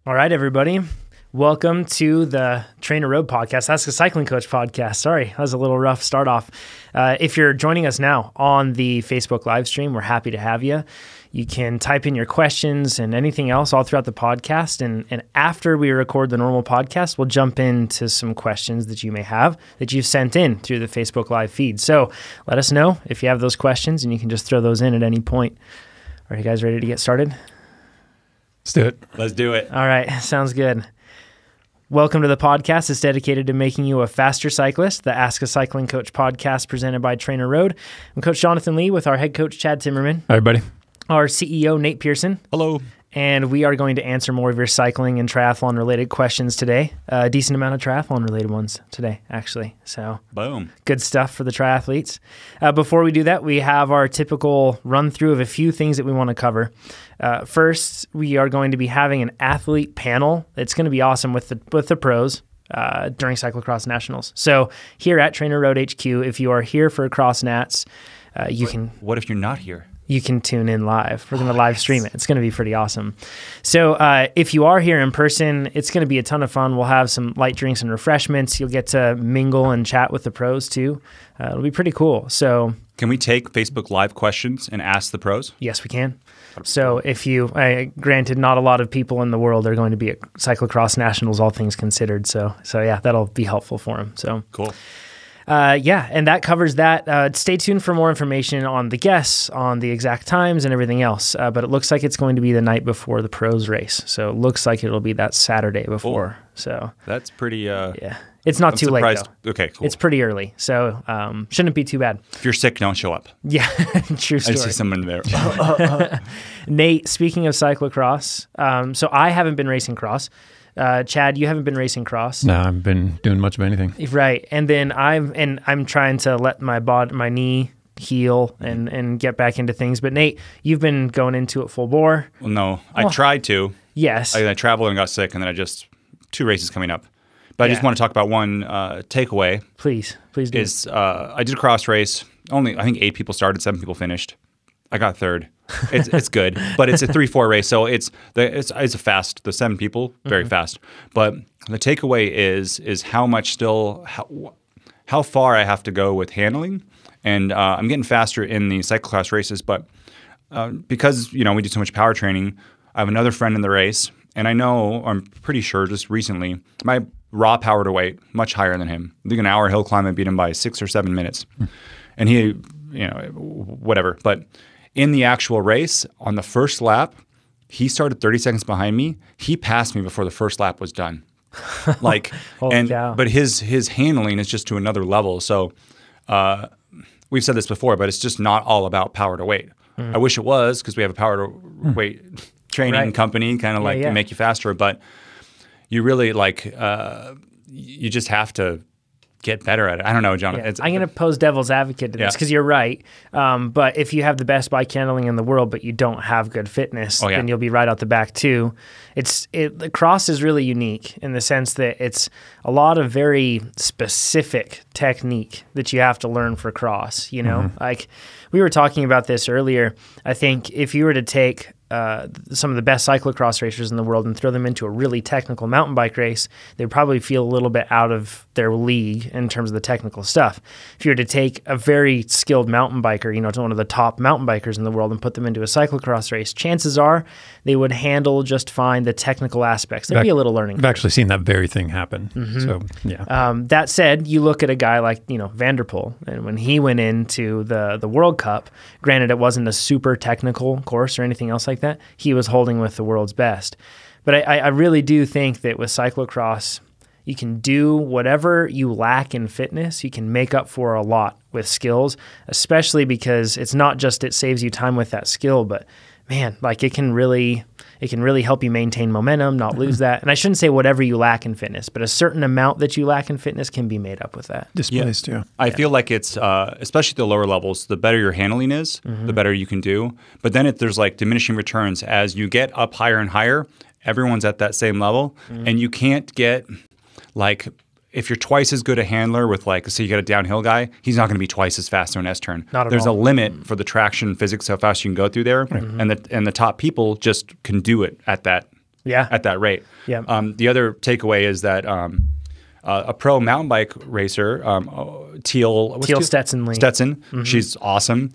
All right, everybody. Welcome to the TrainerRoad podcast. That's the Cycling Coach podcast. Sorry, that was a little rough start off. If you're joining us now on the Facebook live stream, we're happy to have you. You can type in your questions and anything else all throughout the podcast. And after we record the normal podcast, we'll jump into some questions that you may have that you've sent in through the Facebook live feed. So let us know if you have those questions, and you can just throw those in at any point. Are you guys ready to get started? Let's do it. Let's do it. All right. Sounds good. Welcome to the podcast. It's dedicated to making you a faster cyclist, the Ask a Cycling Coach podcast presented by TrainerRoad. I'm Coach Jonathan Lee with our head coach, Chad Timmerman. Hi, everybody. Our CEO, Nate Pearson. Hello. And we are going to answer more of your cycling and triathlon-related questions today. A decent amount of triathlon-related ones today, actually. So, boom. Good stuff for the triathletes. Before we do that, we have our typical run-through of a few things that we want to cover. First, we are going to be having an athlete panel. It's going to be awesome with the pros during Cyclocross Nationals. So, here at TrainerRoad HQ, if you are here for Cross Nats, What if you're not here? You can tune in live. We're going to live stream it. It's going to be pretty awesome. So if you are here in person, it's going to be a ton of fun. We'll have some light drinks and refreshments. You'll get to mingle and chat with the pros too. It'll be pretty cool. So can we take Facebook Live questions and ask the pros? Yes, we can. So if you, granted, not a lot of people in the world are going to be at Cyclocross Nationals, all things considered. So yeah, that'll be helpful for them. So cool. And that covers that. Stay tuned for more information on the guests, on the exact times, and everything else. But it looks like it's going to be the night before the pros race. So it looks like it'll be that Saturday before. Cool. So that's pretty. Yeah, it's not too late though. Okay, cool. It's pretty early, so shouldn't be too bad. If you're sick, don't show up. Yeah, true story. I see someone there. Nate, speaking of cyclocross, so I haven't been racing cross. Chad, you haven't been racing cross. No, I haven't been doing much of anything. Right. And then I'm trying to let my knee heal and get back into things. But Nate, you've been going into it full bore. Well, no, I tried to. Yes. I traveled and got sick, and then 2 races coming up. But I just want to talk about one takeaway. Please do. I did a cross race. Only, I think 8 people started, 7 people finished. I got third. It's good, but it's a 3-4 race, so it's a fast. The 7 people, very fast. But the takeaway is how far I have to go with handling, and I'm getting faster in the cyclocross races. But because we do so much power training, I have another friend in the race, and I'm pretty sure just recently my raw power to weight much higher than him. I think an hour hill climb I beat him by 6 or 7 minutes, and he whatever, but. In the actual race, on the first lap, he started 30 seconds behind me. He passed me before the first lap was done. But his handling is just to another level. So we've said this before, but it's just not all about power to weight. I wish it was, because we have a power to weight training company, kind of to make you faster. But you really you just have to get better at it. I don't know, John. Yeah. I'm going to pose devil's advocate to this because you're right. But if you have the best bike handling in the world, but you don't have good fitness, then you'll be right out the back too. The cross is really unique in the sense that it's a lot of very specific technique that you have to learn for cross. Like we were talking about this earlier. I think if you were to take some of the best cyclocross racers in the world and throw them into a really technical mountain bike race, they'd probably feel a little bit out of their league in terms of the technical stuff. If you were to take a very skilled mountain biker, to one of the top mountain bikers in the world and put them into a cyclocross race, chances are they would handle just fine the technical aspects. There'd be a little learning. I've actually seen that very thing happen. So, yeah. That said, you look at a guy like, Vanderpool, and when he went into the World Cup, granted it wasn't a super technical course or anything else like that, he was holding with the world's best. But I really do think that with cyclocross, you can do whatever you lack in fitness, you can make up for a lot with skills, especially because it's not just it saves you time with that skill, but man, it can really help you maintain momentum, not lose that. And I shouldn't say whatever you lack in fitness, but a certain amount that you lack in fitness can be made up with that. Displaced too. I feel like it's, especially the lower levels, the better your handling is, the better you can do. But then there's diminishing returns. As you get up higher and higher, everyone's at that same level. And you can't get if you're twice as good a handler with say you got a downhill guy, he's not going to be twice as fast on an S-turn. There's a limit for the traction physics, how fast you can go through there. And the top people just can do it at that at that rate. Yeah. The other takeaway is that a pro mountain bike racer, Teal Stetson, she's awesome.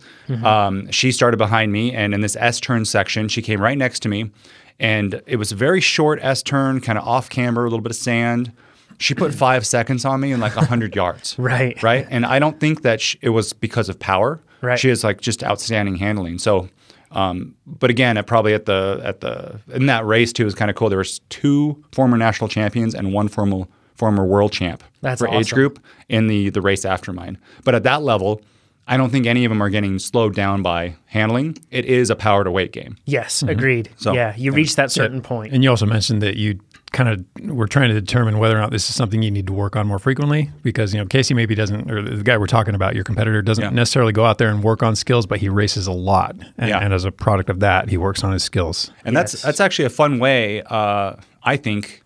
She started behind me, and in this S-turn section, she came right next to me, and it was a very short S-turn, kind of off camber, a little bit of sand. She put 5 seconds on me in like 100 yards. Right. And I don't think that it was because of power. Right. She has like just outstanding handling. So, but again, in that race too, it was kind of cool. There was 2 former national champions and 1 former world champ for awesome. age group in the race after mine. But at that level, I don't think any of them are getting slowed down by handling. It is a power to weight game. Yes, agreed. So, you reach that certain point. And you also mentioned that you kind of we're trying to determine whether or not this is something you need to work on more frequently, because Casey maybe doesn't, or the guy we're talking about, your competitor, doesn't necessarily go out there and work on skills, but he races a lot, and as a product of that, he works on his skills. And that's actually a fun way. I think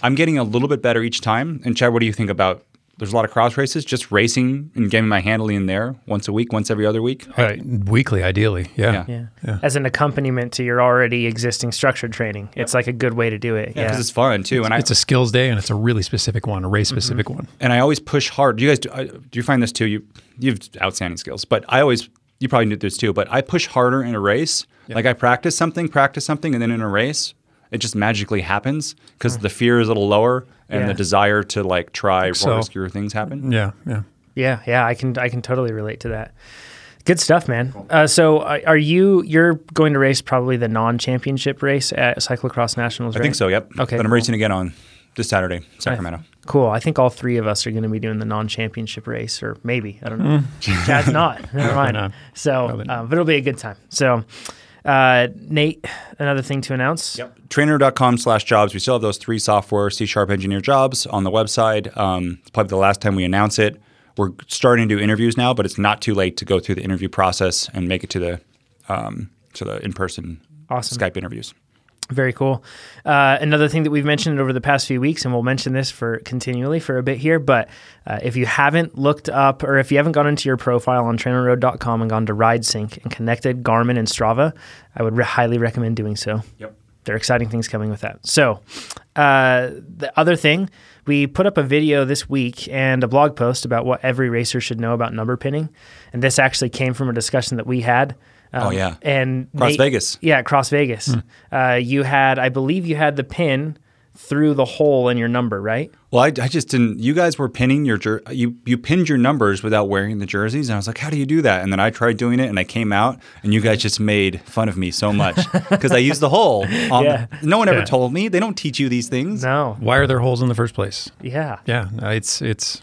I'm getting a little bit better each time. And Chad, what do you think about? There's a lot of cross races, just racing and getting my handling in there once a week, once every other week. Weekly, ideally. Yeah. As an accompaniment to your already existing structured training. It's like a good way to do it. Yeah, because it's fun too. It's a skills day, and it's a really specific one, a race specific one. And I always push hard. Do you guys do you find this too? You have outstanding skills, but you probably do this too, but I push harder in a race. Like I practice something, and then in a race, it just magically happens because the fear is a little lower. And the desire to like try more obscure things happen. Yeah. I can totally relate to that. Good stuff, man. Cool. So you're going to race probably the non-championship race at Cyclocross Nationals, right? I think so, yep. Okay. But I'm racing again on this Saturday, Sacramento. Cool. I think all 3 of us are going to be doing the non-championship race, or maybe, I don't know. Chad's not. Never mind. So, but it'll be a good time. So, Nate, another thing to announce. Yep. TrainerRoad.com/jobs. We still have those 3 software C# engineer jobs on the website. It's probably the last time we announce it. We're starting to do interviews now, but it's not too late to go through the interview process and make it to the in-person Skype interviews. Very cool. Another thing that we've mentioned over the past few weeks, and we'll mention this continually for a bit here, but if you haven't looked up, or if you haven't gone into your profile on TrainerRoad.com and gone to RideSync and connected Garmin and Strava, I would highly recommend doing so. Yep. There are exciting things coming with that. So the other thing, we put up a video this week and a blog post about what every racer should know about number pinning. And this actually came from a discussion that we had. And Cross Vegas. Yeah, Cross Vegas. I believe you had the pin through the hole in your number, right? Well, I just didn't. You guys were pinning you pinned your numbers without wearing the jerseys, and I was like, how do you do that? And then I tried doing it, and I came out, and you guys just made fun of me so much because I used the hole. No one ever told me. They don't teach you these things. No. Why are there holes in the first place? Yeah. Yeah. It's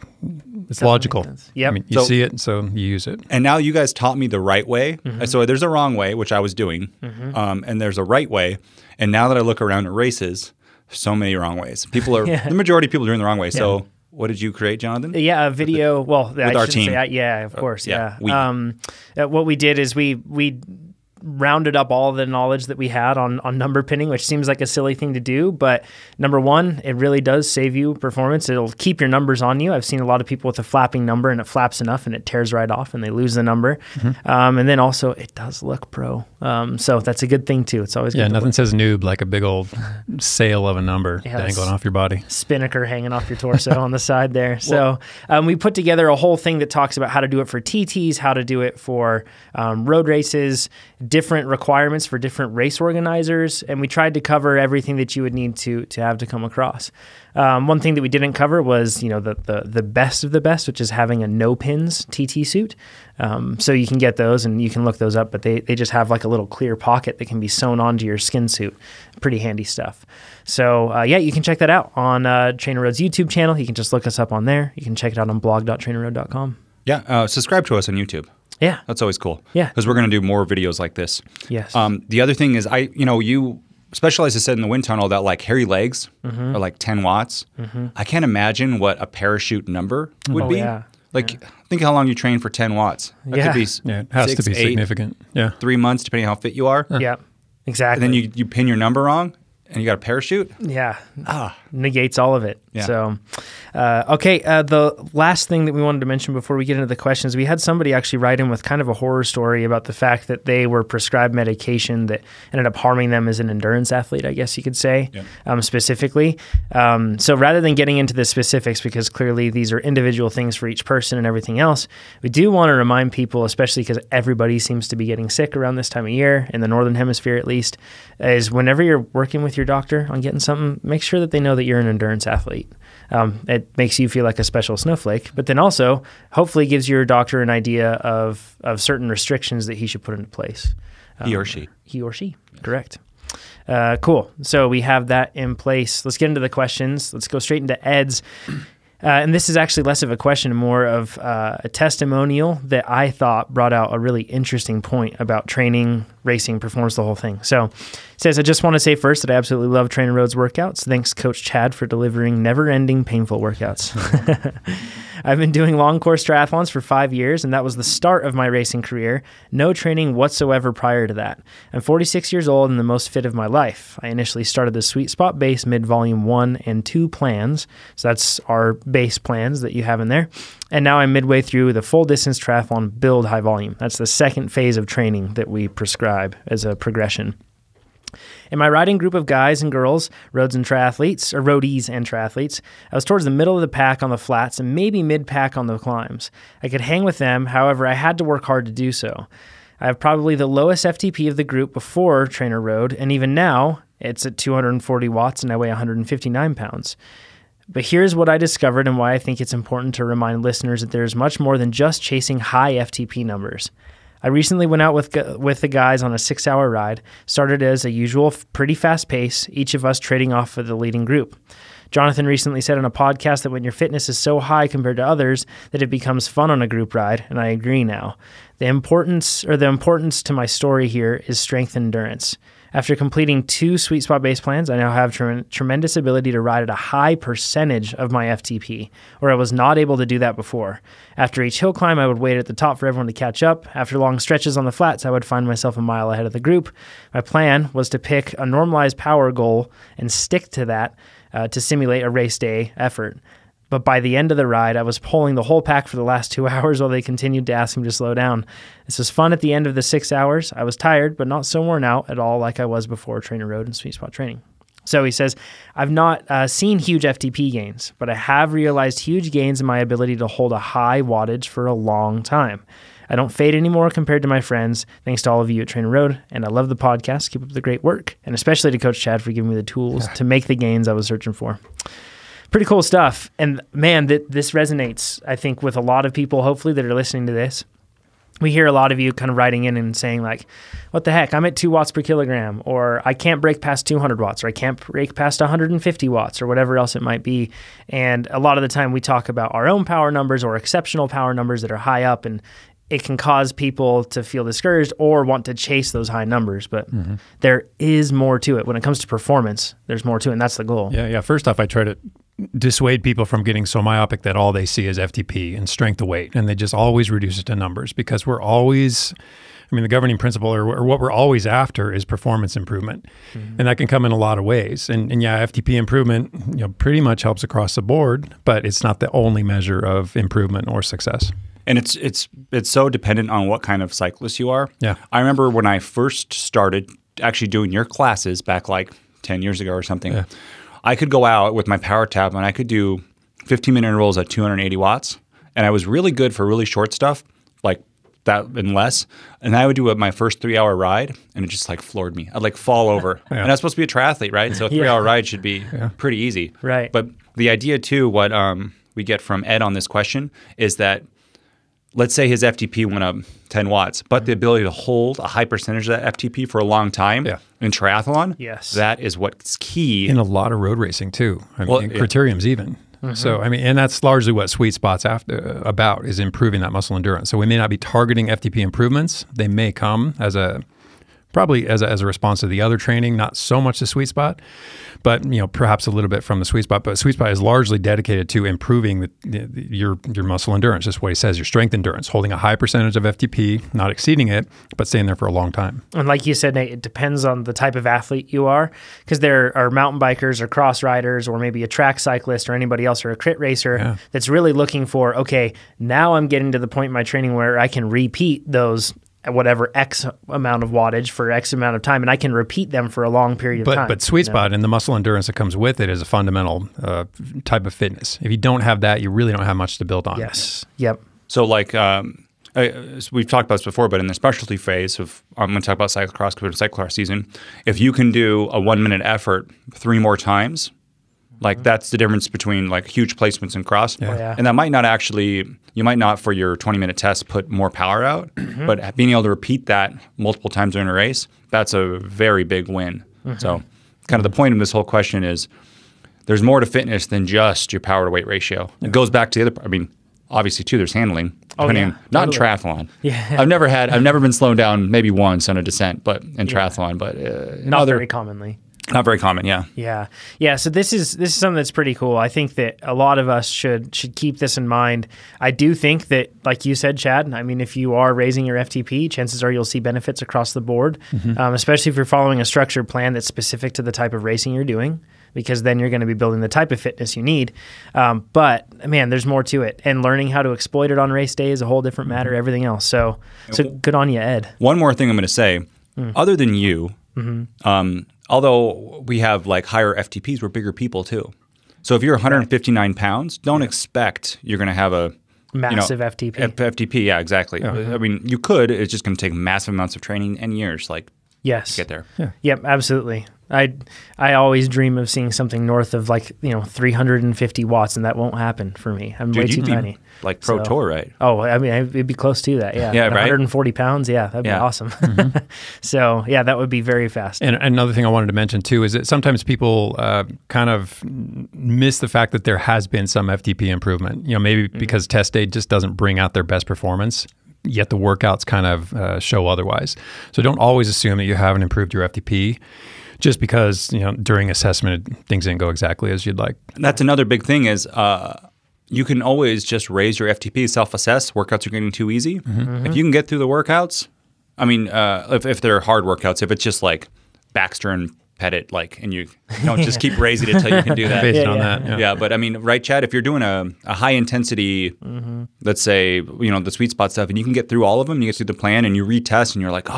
logical. Yep. I mean, you see it, so you use it. And now you guys taught me the right way. So there's a wrong way, which I was doing, and there's a right way. And now that I look around at races, so many wrong ways. People are the majority of people are doing the wrong way. Yeah. So what did you create, Jonathan? Yeah, a video. With our team. Of course. What we did is we rounded up all the knowledge that we had on number pinning, which seems like a silly thing to do, but number one, it really does save you performance. It'll keep your numbers on you. I've seen a lot of people with a flapping number and it flaps enough and it tears right off and they lose the number. And then also it does look pro. So that's a good thing too. It's always good. Yeah, nothing says noob like a big old sail of a number dangling off your body. Spinnaker hanging off your torso on the side there. So we put together a whole thing that talks about how to do it for TTs, how to do it for road races, different requirements for different race organizers, and we tried to cover everything that you would need to have to come across. One thing that we didn't cover was, the best of the best, which is having a no pins TT suit. So you can get those and you can look those up, but they just have like a little clear pocket that can be sewn onto your skin suit. Pretty handy stuff. So you can check that out on TrainerRoad's YouTube channel. You can just look us up on there. You can check it out on blog.trainerroad.com. Yeah, subscribe to us on YouTube. Yeah. That's always cool. Yeah. Because we're going to do more videos like this. Yes. The other thing is you specialize, I said, in the wind tunnel that like hairy legs are like 10 watts. I can't imagine what a parachute number would be. Yeah. Think how long you train for 10 watts. That could be it has 6, to be 8, significant. Yeah. 3 months, depending on how fit you are. Yeah, exactly. And then you pin your number wrong and you got a parachute. Yeah. negates all of it. Yeah. So, okay. The last thing that we wanted to mention before we get into the questions, we had somebody actually write in with kind of a horror story about the fact that they were prescribed medication that ended up harming them as an endurance athlete, I guess you could say, specifically. So rather than getting into the specifics, because clearly these are individual things for each person and everything else, we do want to remind people, especially because everybody seems to be getting sick around this time of year, in the Northern Hemisphere at least, is whenever you're working with your doctor on getting something, make sure that they know that you're an endurance athlete. It makes you feel like a special snowflake, but then also hopefully gives your doctor an idea of certain restrictions that he should put into place. He or she. He or she, correct. Cool. So we have that in place. Let's get into the questions. Let's go straight into Ed's. And this is actually less of a question, more of a testimonial that I thought brought out a really interesting point about training, racing, performance, the whole thing. So it says, I just want to say first that I absolutely love TrainerRoad's workouts. Thanks, Coach Chad, for delivering never-ending painful workouts. I've been doing long course triathlons for 5 years, and that was the start of my racing career. No training whatsoever prior to that. I'm 46 years old and the most fit of my life. I initially started the Sweet Spot Base mid-volume 1 and 2 plans. So that's our base plans that you have in there. And now I'm midway through the full distance triathlon build high volume. That's the second phase of training that we prescribe as a progression. In my riding group of guys and girls, roadies and triathletes, I was towards the middle of the pack on the flats and maybe mid-pack on the climbs. I could hang with them, however, I had to work hard to do so. I have probably the lowest FTP of the group before TrainerRoad, and even now, it's at 240 watts and I weigh 159 pounds. But here's what I discovered and why I think it's important to remind listeners that there's much more than just chasing high FTP numbers. I recently went out with the guys on a 6-hour ride, started as a usual pretty fast pace, each of us trading off for the leading group. Jonathan recently said on a podcast that when your fitness is so high compared to others that it becomes fun on a group ride, and I agree now. The importance to my story here is strength and endurance. After completing 2 Sweet Spot base plans, I now have tremendous ability to ride at a high percentage of my FTP, where I was not able to do that before. After each hill climb, I would wait at the top for everyone to catch up. After long stretches on the flats, I would find myself a mile ahead of the group. My plan was to pick a normalized power goal and stick to that to simulate a race day effort. But by the end of the ride, I was pulling the whole pack for the last 2 hours while they continued to ask me to slow down. This was fun at the end of the 6 hours. I was tired, but not so worn out at all like I was before TrainerRoad and Sweet Spot training. So he says, I've not seen huge FTP gains, but I have realized huge gains in my ability to hold a high wattage for a long time. I don't fade anymore compared to my friends, thanks to all of you at TrainerRoad, and I love the podcast. Keep up the great work, and especially to Coach Chad for giving me the tools to make the gains I was searching for. Pretty cool stuff. And man, this resonates, I think, with a lot of people, hopefully, that are listening to this. We hear a lot of you kind of writing in and saying like, what the heck, I'm at 2 watts per kilogram, or I can't break past 200 watts, or I can't break past 150 watts, or whatever else it might be. And a lot of the time we talk about our own power numbers or exceptional power numbers that are high up, and it can cause people to feel discouraged or want to chase those high numbers. But there is more to it. When it comes to performance, there's more to it, and that's the goal. Yeah. First off, I try to dissuade people from getting so myopic that all they see is FTP and strength to weight, and they just always reduce it to numbers, because we're always, the governing principle or what we're always after is performance improvement. And that can come in a lot of ways. And yeah, FTP improvement, pretty much helps across the board, but it's not the only measure of improvement or success. And it's so dependent on what kind of cyclist you are. Yeah. I remember when I first started actually doing your classes back like 10 years ago or something. Yeah. I could go out with my power tab and I could do 15-minute intervals at 280 watts. And I was really good for really short stuff, like that and less. And I would do my first 3-hour ride, and it just like floored me. I'd like fall over. And I was supposed to be a triathlete, right? So a 3-hour ride should be pretty easy. Right. But the idea too, what we get from Ed on this question is that, let's say his FTP went up 10 watts, but the ability to hold a high percentage of that FTP for a long time in triathlon, that is what's key. In a lot of road racing too. Criteriums even. So, and that's largely what Sweet Spot's about, is improving that muscle endurance. So we may not be targeting FTP improvements. They may come as a probably as a response to the other training, not so much the sweet spot, but perhaps a little bit from the sweet spot. But sweet spot is largely dedicated to improving your muscle endurance. That's what he says, your strength endurance, holding a high percentage of FTP, not exceeding it, but staying there for a long time. And like you said, Nate, it depends on the type of athlete you are, because there are mountain bikers or cross riders or maybe a track cyclist or anybody else or a crit racer that's really looking for, okay, now I'm getting to the point in my training where I can repeat those whatever X amount of wattage for X amount of time, and I can repeat them for a long period of time. But sweet spot and the muscle endurance that comes with it is a fundamental type of fitness. If you don't have that, you really don't have much to build on. Yes. Yep. So like we've talked about this before, but in the specialty phase of, I'm going to talk about cyclocross compared to cyclocross season, if you can do a 1 minute effort 3 more times, like that's the difference between like huge placements and cross. And that might not actually, you might not for your 20-minute test put more power out, but being able to repeat that multiple times during a race, that's a very big win. So kind of the point of this whole question is there's more to fitness than just your power to weight ratio. It goes back to the other, I mean, obviously too, there's handling. Not in triathlon. I've never been slowed down maybe once on a descent, but in triathlon, but not very commonly. Not very common, yeah. Yeah. So this is something that's pretty cool. I think that a lot of us should keep this in mind. I do think that, like you said, Chad, I mean, if you are raising your FTP, chances are you'll see benefits across the board, especially if you're following a structured plan that's specific to the type of racing you're doing, because then you're going to be building the type of fitness you need. But man, there's more to it, and learning how to exploit it on race day is a whole different matter. Everything else. So good on you, Ed. One more thing I'm going to say, other than you. Although we have like higher FTPs, we're bigger people too. So if you're 159 pounds, don't expect you're going to have a massive FTP. FTP, yeah, exactly. I mean, you could. It's just going to take massive amounts of training and years, like to get there. Yep, absolutely. I always dream of seeing something north of 350 watts, and that won't happen for me. I'm way too tiny. Like Pro Tour, right? Oh, I mean, it'd be close to that. Yeah, right. 140 pounds. Yeah, that'd be awesome. So yeah, that would be very fast. And another thing I wanted to mention too is that sometimes people kind of miss the fact that there has been some FTP improvement. Maybe because test day just doesn't bring out their best performance, yet the workouts kind of show otherwise. So don't always assume that you haven't improved your FTP just because during assessment things didn't go exactly as you'd like. That's another big thing is you can always just raise your FTP, self-assess. Workouts are getting too easy. If you can get through the workouts, I mean, if they're hard workouts, if it's just like Baxter and Pettit, and you don't just keep raising it until you can do that. Based on that. Yeah, but I mean, right, Chad, if you're doing a high intensity, let's say, the sweet spot stuff, and you can get through all of them, you get through the plan and you retest and you're like,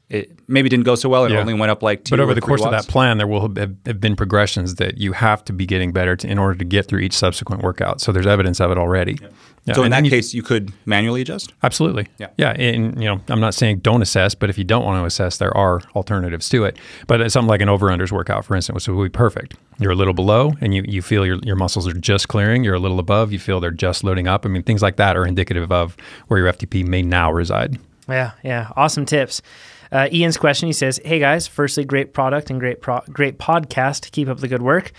it maybe didn't go so well. It only went up 2 But over the course watts. of that plan, there will have been progressions that you have to be getting better in order to get through each subsequent workout. So there's evidence of it already. Yeah. So in that case, you could manually adjust? Absolutely. Yeah. And, I'm not saying don't assess, but if you don't want to assess, there are alternatives to it. But it's something like an over-unders workout, for instance, which would be perfect. You're a little below and you feel your muscles are just clearing. You're a little above. You feel they're just loading up. I mean, things like that are indicative of where your FTP may now reside. Yeah. Awesome tips. Ian's question, he says, hey guys, firstly, great product and great podcast. Keep up the good work.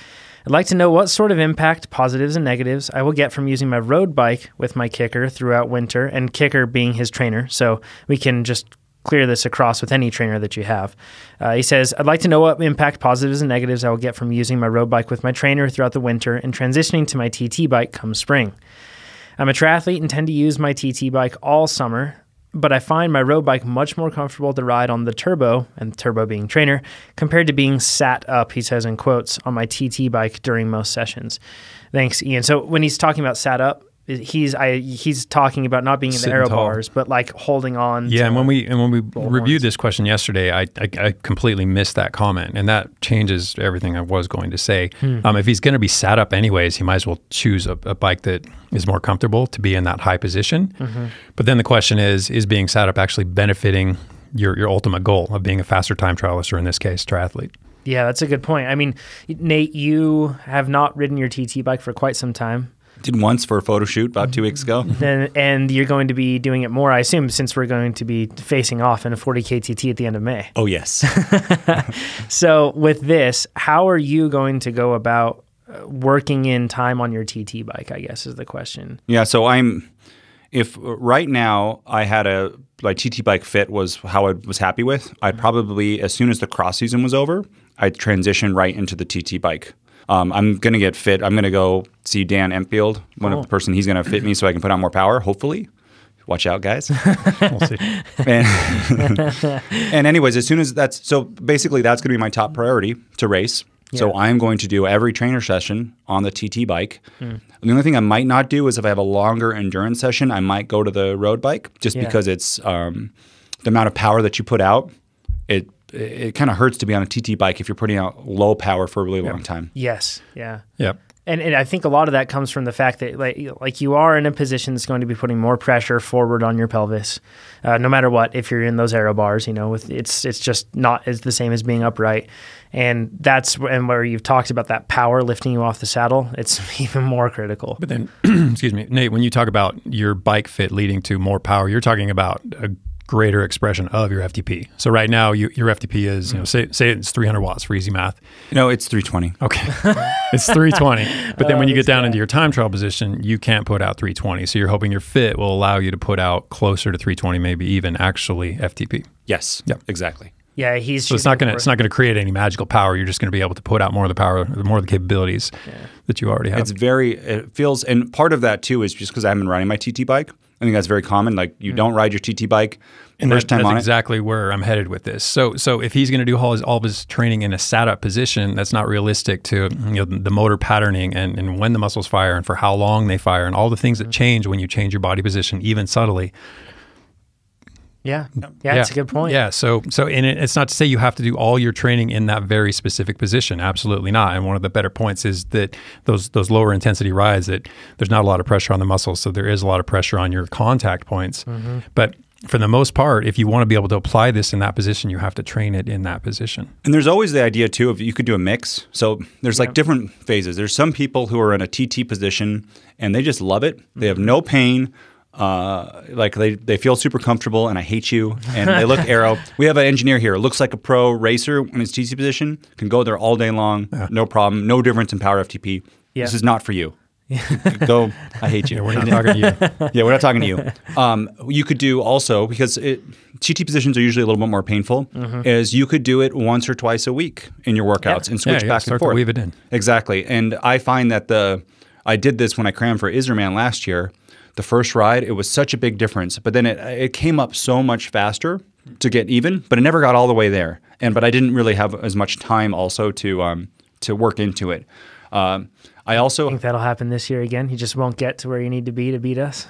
I'd like to know what sort of impact, positives and negatives, I will get from using my road bike with my kicker throughout winter, and kicker being his trainer. So we can just clear this across with any trainer that you have. He says, I'd like to know what impact, positives and negatives I will get from using my road bike with my trainer throughout the winter and transitioning to my TT bike come spring. I'm a triathlete and tend to use my TT bike all summer, but I find my road bike much more comfortable to ride on the turbo, and turbo being trainer, compared to being sat up, he says in quotes, on my TT bike during most sessions. Thanks, Ian. So when he's talking about sat up, he's talking about not being in the aero bars, but holding on. Yeah, and when we reviewed this question yesterday, I completely missed that comment, and that changes everything I was going to say. If he's going to be sat up anyways, he might as well choose a bike that is more comfortable to be in that high position. But then the question is being sat up actually benefiting your ultimate goal of being a faster time trialist, or in this case, triathlete? Yeah, that's a good point. I mean, Nate, you have not ridden your TT bike for quite some time. Did once for a photo shoot about 2 weeks ago. And you're going to be doing it more, I assume, since we're going to be facing off in a 40K TT at the end of May. Oh, yes. So with this, how are you going to go about working in time on your TT bike, I guess, is the question. Yeah, so If right now I had my TT bike fit was how I was happy with, I'd probably, as soon as the cross season was over, I'd transition right into the TT bike. I'm going to get fit. I'm going to go see Dan Empfield, one of the person. He's going to fit me so I can put on more power, hopefully. Watch out, guys. We'll see. And anyways, as soon as so basically that's going to be my top priority to race. Yeah. So I'm going to do every trainer session on the TT bike. The only thing I might not do is if I have a longer endurance session, I might go to the road bike just because it's the amount of power that you put out. It kind of hurts to be on a TT bike if you're putting out low power for a really long time. Yes. Yeah. Yep. And I think a lot of that comes from the fact that like you are in a position that's going to be putting more pressure forward on your pelvis, no matter what. If you're in those aero bars, it's just not as the same as being upright, and that's where you've talked about that power lifting you off the saddle. It's even more critical. But then, excuse me, Nate, when you talk about your bike fit leading to more power, you're talking about a greater expression of your FTP. So right now, your FTP is, say it's 300 watts for easy math. No, it's 320. Okay. It's 320. But then when you get down into your time trial position, you can't put out 320. So you're hoping your fit will allow you to put out closer to 320, maybe even actually FTP. Yes. Yep. Exactly. Yeah, so it's not going to create any magical power. You're just going to be able to put out more of the power, more of the capabilities that you already have. It feels, and part of that too is just because I haven't been riding my TT bike. I think that's very common. Like you don't ride your TT bike first time on it. That's exactly where I'm headed with this. So if he's going to do all of his training in a sat up position, that's not realistic to the motor patterning and when the muscles fire and for how long they fire and all the things that change when you change your body position, even subtly. Yeah, that's a good point. Yeah, so it's not to say you have to do all your training in that very specific position. Absolutely not. And one of the better points is that those lower intensity rides, that there's not a lot of pressure on the muscles, so there is a lot of pressure on your contact points. But for the most part, if you want to be able to apply this in that position, you have to train it in that position. And there's always the idea too of you could do a mix. So there's like different phases. There's some people who are in a TT position and they just love it. They have no pain. Like they feel super comfortable and I hate you and they look aero. We have an engineer here, looks like a pro racer in his TT position, can go there all day long, no problem, no difference in power FTP. This is not for you. Go, I hate you. Yeah, we're not talking to you. Yeah, we're not talking to you. You could do also, because TT positions are usually a little bit more painful, is you could do it once or twice a week in your workouts and switch back and forth. To weave it in. Exactly. And I find that I did this when I crammed for Iserman last year. The first ride, it was such a big difference, but then it came up so much faster to get even, but it never got all the way there. But I didn't really have as much time also to work into it. I also think that'll happen this year again. You just won't get to where you need to beat us.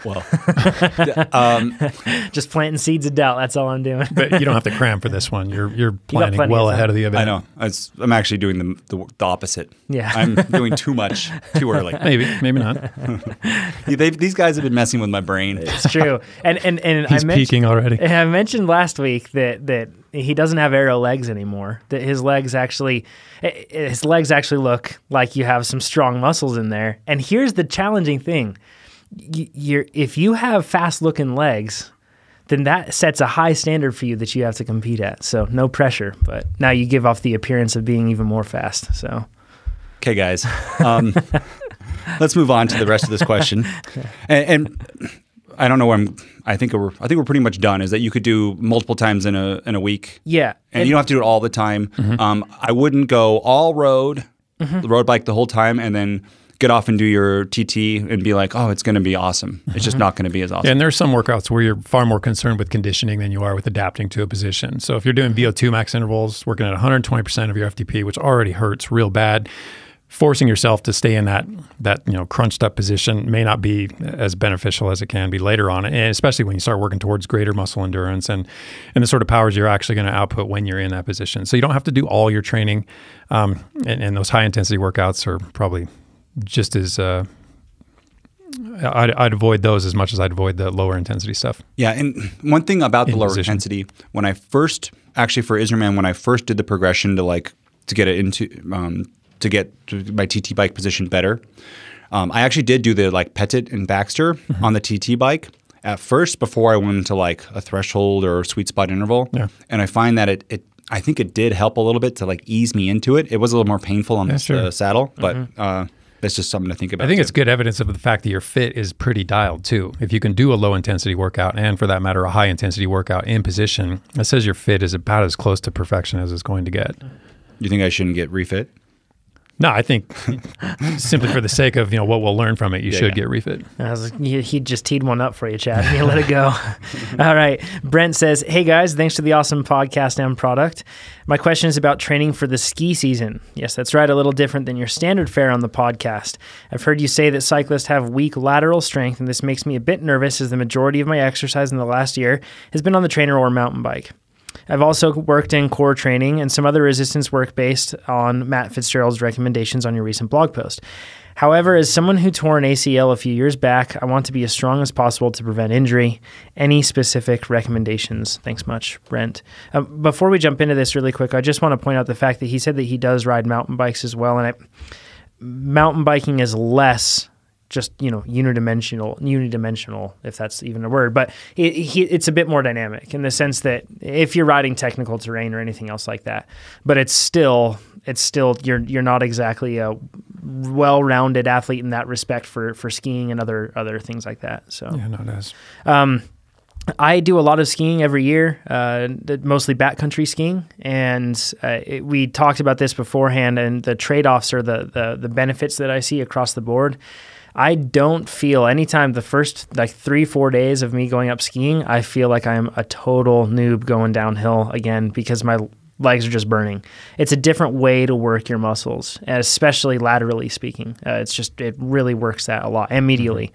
Well, just planting seeds of doubt. That's all I'm doing. But you don't have to cram for this one. You're planning well ahead of the event. I know. I'm actually doing the opposite. Yeah, I'm doing too much too early. Maybe not. These guys have been messing with my brain. It's true. And he's peaking already. I mentioned last week that he doesn't have aero legs anymore. That his legs actually look like you have some strong muscles in there. And here's the challenging thing. If you have fast-looking legs, then that sets a high standard for you that you have to compete at. So no pressure, but now you give off the appearance of being even more fast. So, okay, guys, let's move on to the rest of this question. And I don't know where I think we're pretty much done. Is that you could do multiple times in a week? Yeah, and you don't have to do it all the time. I wouldn't go all road, the road bike the whole time, and then get off and do your TT and be like, oh, it's going to be awesome. It's just not going to be as awesome. Yeah, and there's some workouts where you're far more concerned with conditioning than you are with adapting to a position. So if you're doing VO2 max intervals, working at 120% of your FTP, which already hurts real bad, forcing yourself to stay in that crunched up position may not be as beneficial as it can be later on, and especially when you start working towards greater muscle endurance and the sort of powers you're actually going to output when you're in that position. So you don't have to do all your training, and those high intensity workouts are probably just as I'd avoid those as much as I'd avoid the lower intensity stuff. Yeah, and one thing about the lower intensity, when I first, actually for Iserman, when I first did the progression to get it into to get my TT bike position better, I actually did do the Pettit and Baxter on the TT bike at first before I went into a threshold or sweet spot interval. Yeah. And I find that I think it did help a little bit to ease me into it. It was a little more painful on the saddle, but that's just something to think about. I think it's good evidence of the fact that your fit is pretty dialed too. If you can do a low intensity workout and for that matter, a high intensity workout in position, that says your fit is about as close to perfection as it's going to get. You think I shouldn't get refit? No, I think simply for the sake of what we'll learn from it, you should get refit. He just teed one up for you, Chad. You let it go. All right. Brent says, "Hey guys, thanks for the awesome podcast and product. My question is about training for the ski season. Yes, that's right. A little different than your standard fare on the podcast. I've heard you say that cyclists have weak lateral strength, and this makes me a bit nervous as the majority of my exercise in the last year has been on the trainer or mountain bike. I've also worked in core training and some other resistance work based on Matt Fitzgerald's recommendations on your recent blog post. However, as someone who tore an ACL a few years back, I want to be as strong as possible to prevent injury. Any specific recommendations? Thanks much, Brent." Before we jump into this really quick, I just want to point out the fact that he said that he does ride mountain bikes as well. And mountain biking is less just, unidimensional, if that's even a word, but it's a bit more dynamic in the sense that if you're riding technical terrain or anything else like that, but it's still you're not exactly a well-rounded athlete in that respect for skiing and other things like that. So yeah, no, it is. I do a lot of skiing every year, mostly backcountry skiing, and we talked about this beforehand, and the trade-offs or the benefits that I see across the board. I don't feel anytime the first 3-4 days of me going up skiing, I feel like I'm a total noob going downhill again because my legs are just burning. It's a different way to work your muscles, especially laterally speaking. It really works that a lot immediately.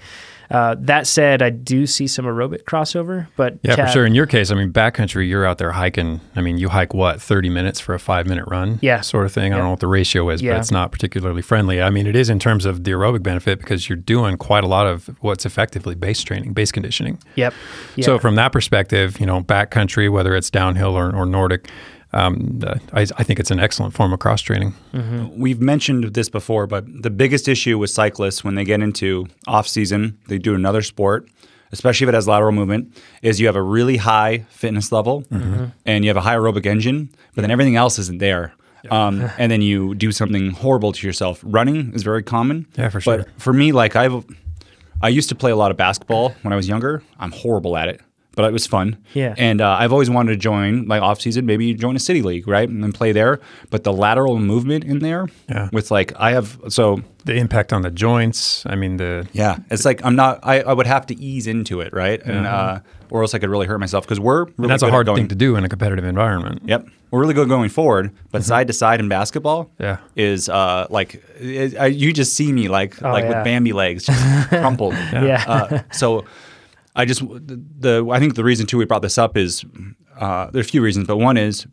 That said, I do see some aerobic crossover, but yeah, Chad, for sure. In your case, backcountry, you're out there hiking. You hike 30 minutes for a 5-minute run? Yeah. Sort of thing. I don't know what the ratio is, but it's not particularly friendly. It is in terms of the aerobic benefit because you're doing quite a lot of what's effectively base training, base conditioning. Yep. So from that perspective, backcountry, whether it's downhill or Nordic, I think it's an excellent form of cross training. Mm-hmm. We've mentioned this before, but the biggest issue with cyclists when they get into off season, they do another sport, especially if it has lateral movement, is you have a really high fitness level and you have a high aerobic engine, but then everything else isn't there. Yeah. And then you do something horrible to yourself. Running is very common. Yeah, for sure. But for me, I used to play a lot of basketball when I was younger. I'm horrible at it, but it was fun. Yeah. And I've always wanted to join, off season, maybe join a city league, right? And then play there. But the lateral movement in there with the impact on the joints, it's like I would have to ease into it, right? And or else I could really hurt myself because we're really that's a hard thing to do in a competitive environment. Yep. We're really good going forward, but side to side in basketball is you just see me with Bambi legs just crumpled. So I think the reason too we brought this up is there's a few reasons, but one is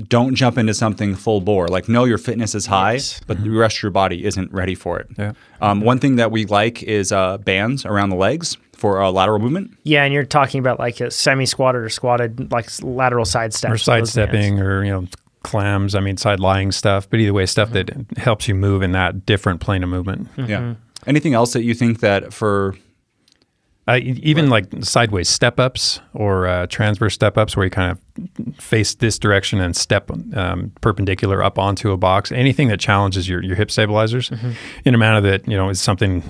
don't jump into something full bore. Know your fitness is high, but the rest of your body isn't ready for it. Yeah. One thing that we like is bands around the legs for lateral movement. Yeah, and you're talking about a semi-squatted or squatted, lateral side steps. Or sidestepping or, clams, side lying stuff. But either way, stuff that helps you move in that different plane of movement. Mm-hmm. Yeah. Anything else that you think that for... even sideways step-ups or transverse step-ups where you kind of face this direction and step perpendicular up onto a box, anything that challenges your hip stabilizers in a manner that, is something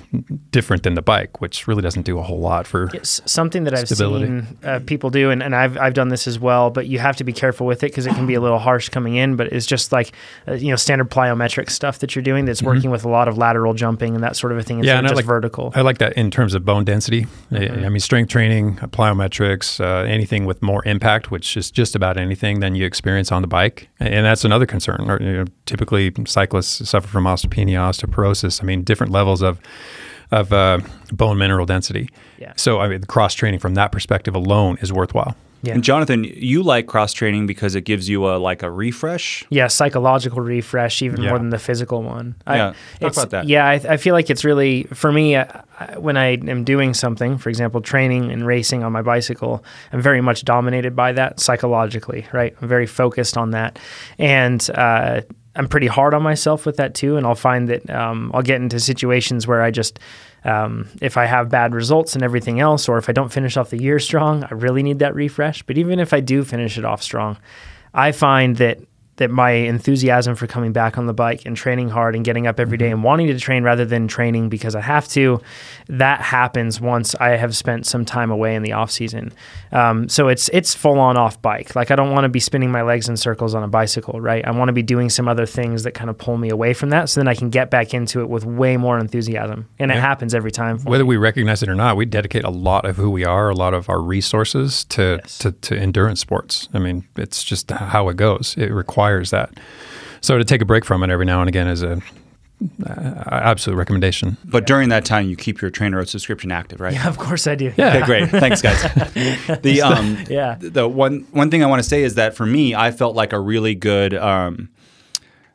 different than the bike, which really doesn't do a whole lot for something that stability. I've seen people do, and I've done this as well, but you have to be careful with it because it can be a little harsh coming in, but it's just standard plyometric stuff that you're doing that's working with a lot of lateral jumping and that sort of a thing instead of just vertical. I like that in terms of bone density. Strength training, plyometrics, anything with more impact, which is just about anything than you experience on the bike. And that's another concern. Typically, cyclists suffer from osteopenia, osteoporosis. Different levels of bone mineral density. Yeah. So, cross-training from that perspective alone is worthwhile. Yeah. And Jonathan, you like cross-training because it gives you a refresh? Yeah, psychological refresh even more than the physical one. Talk about that. Yeah, I feel like it's really, for me, when I am doing something, for example, training and racing on my bicycle, I'm very much dominated by that psychologically, right? I'm very focused on that. And I'm pretty hard on myself with that too, and I'll find that I'll get into situations where I just... if I have bad results and everything else, or if I don't finish off the year strong, I really need that refresh. But even if I do finish it off strong, I find that that my enthusiasm for coming back on the bike and training hard and getting up every day and wanting to train rather than training because I have to, that happens once I have spent some time away in the off season. So it's full on off bike. Like I don't want to be spinning my legs in circles on a bicycle, right? I want to be doing some other things that kind of pull me away from that so then I can get back into it with way more enthusiasm. And it happens every time. Whether we recognize it or not, we dedicate a lot of who we are, a lot of our resources to endurance sports. I mean, it's just how it goes. It requires that. So to take a break from it every now and again is a absolute recommendation. But during that time, you keep your TrainerRoad subscription active, right? Yeah, of course I do. Yeah. Okay, great. Thanks, guys. The one thing I want to say is that for me, I felt like a really good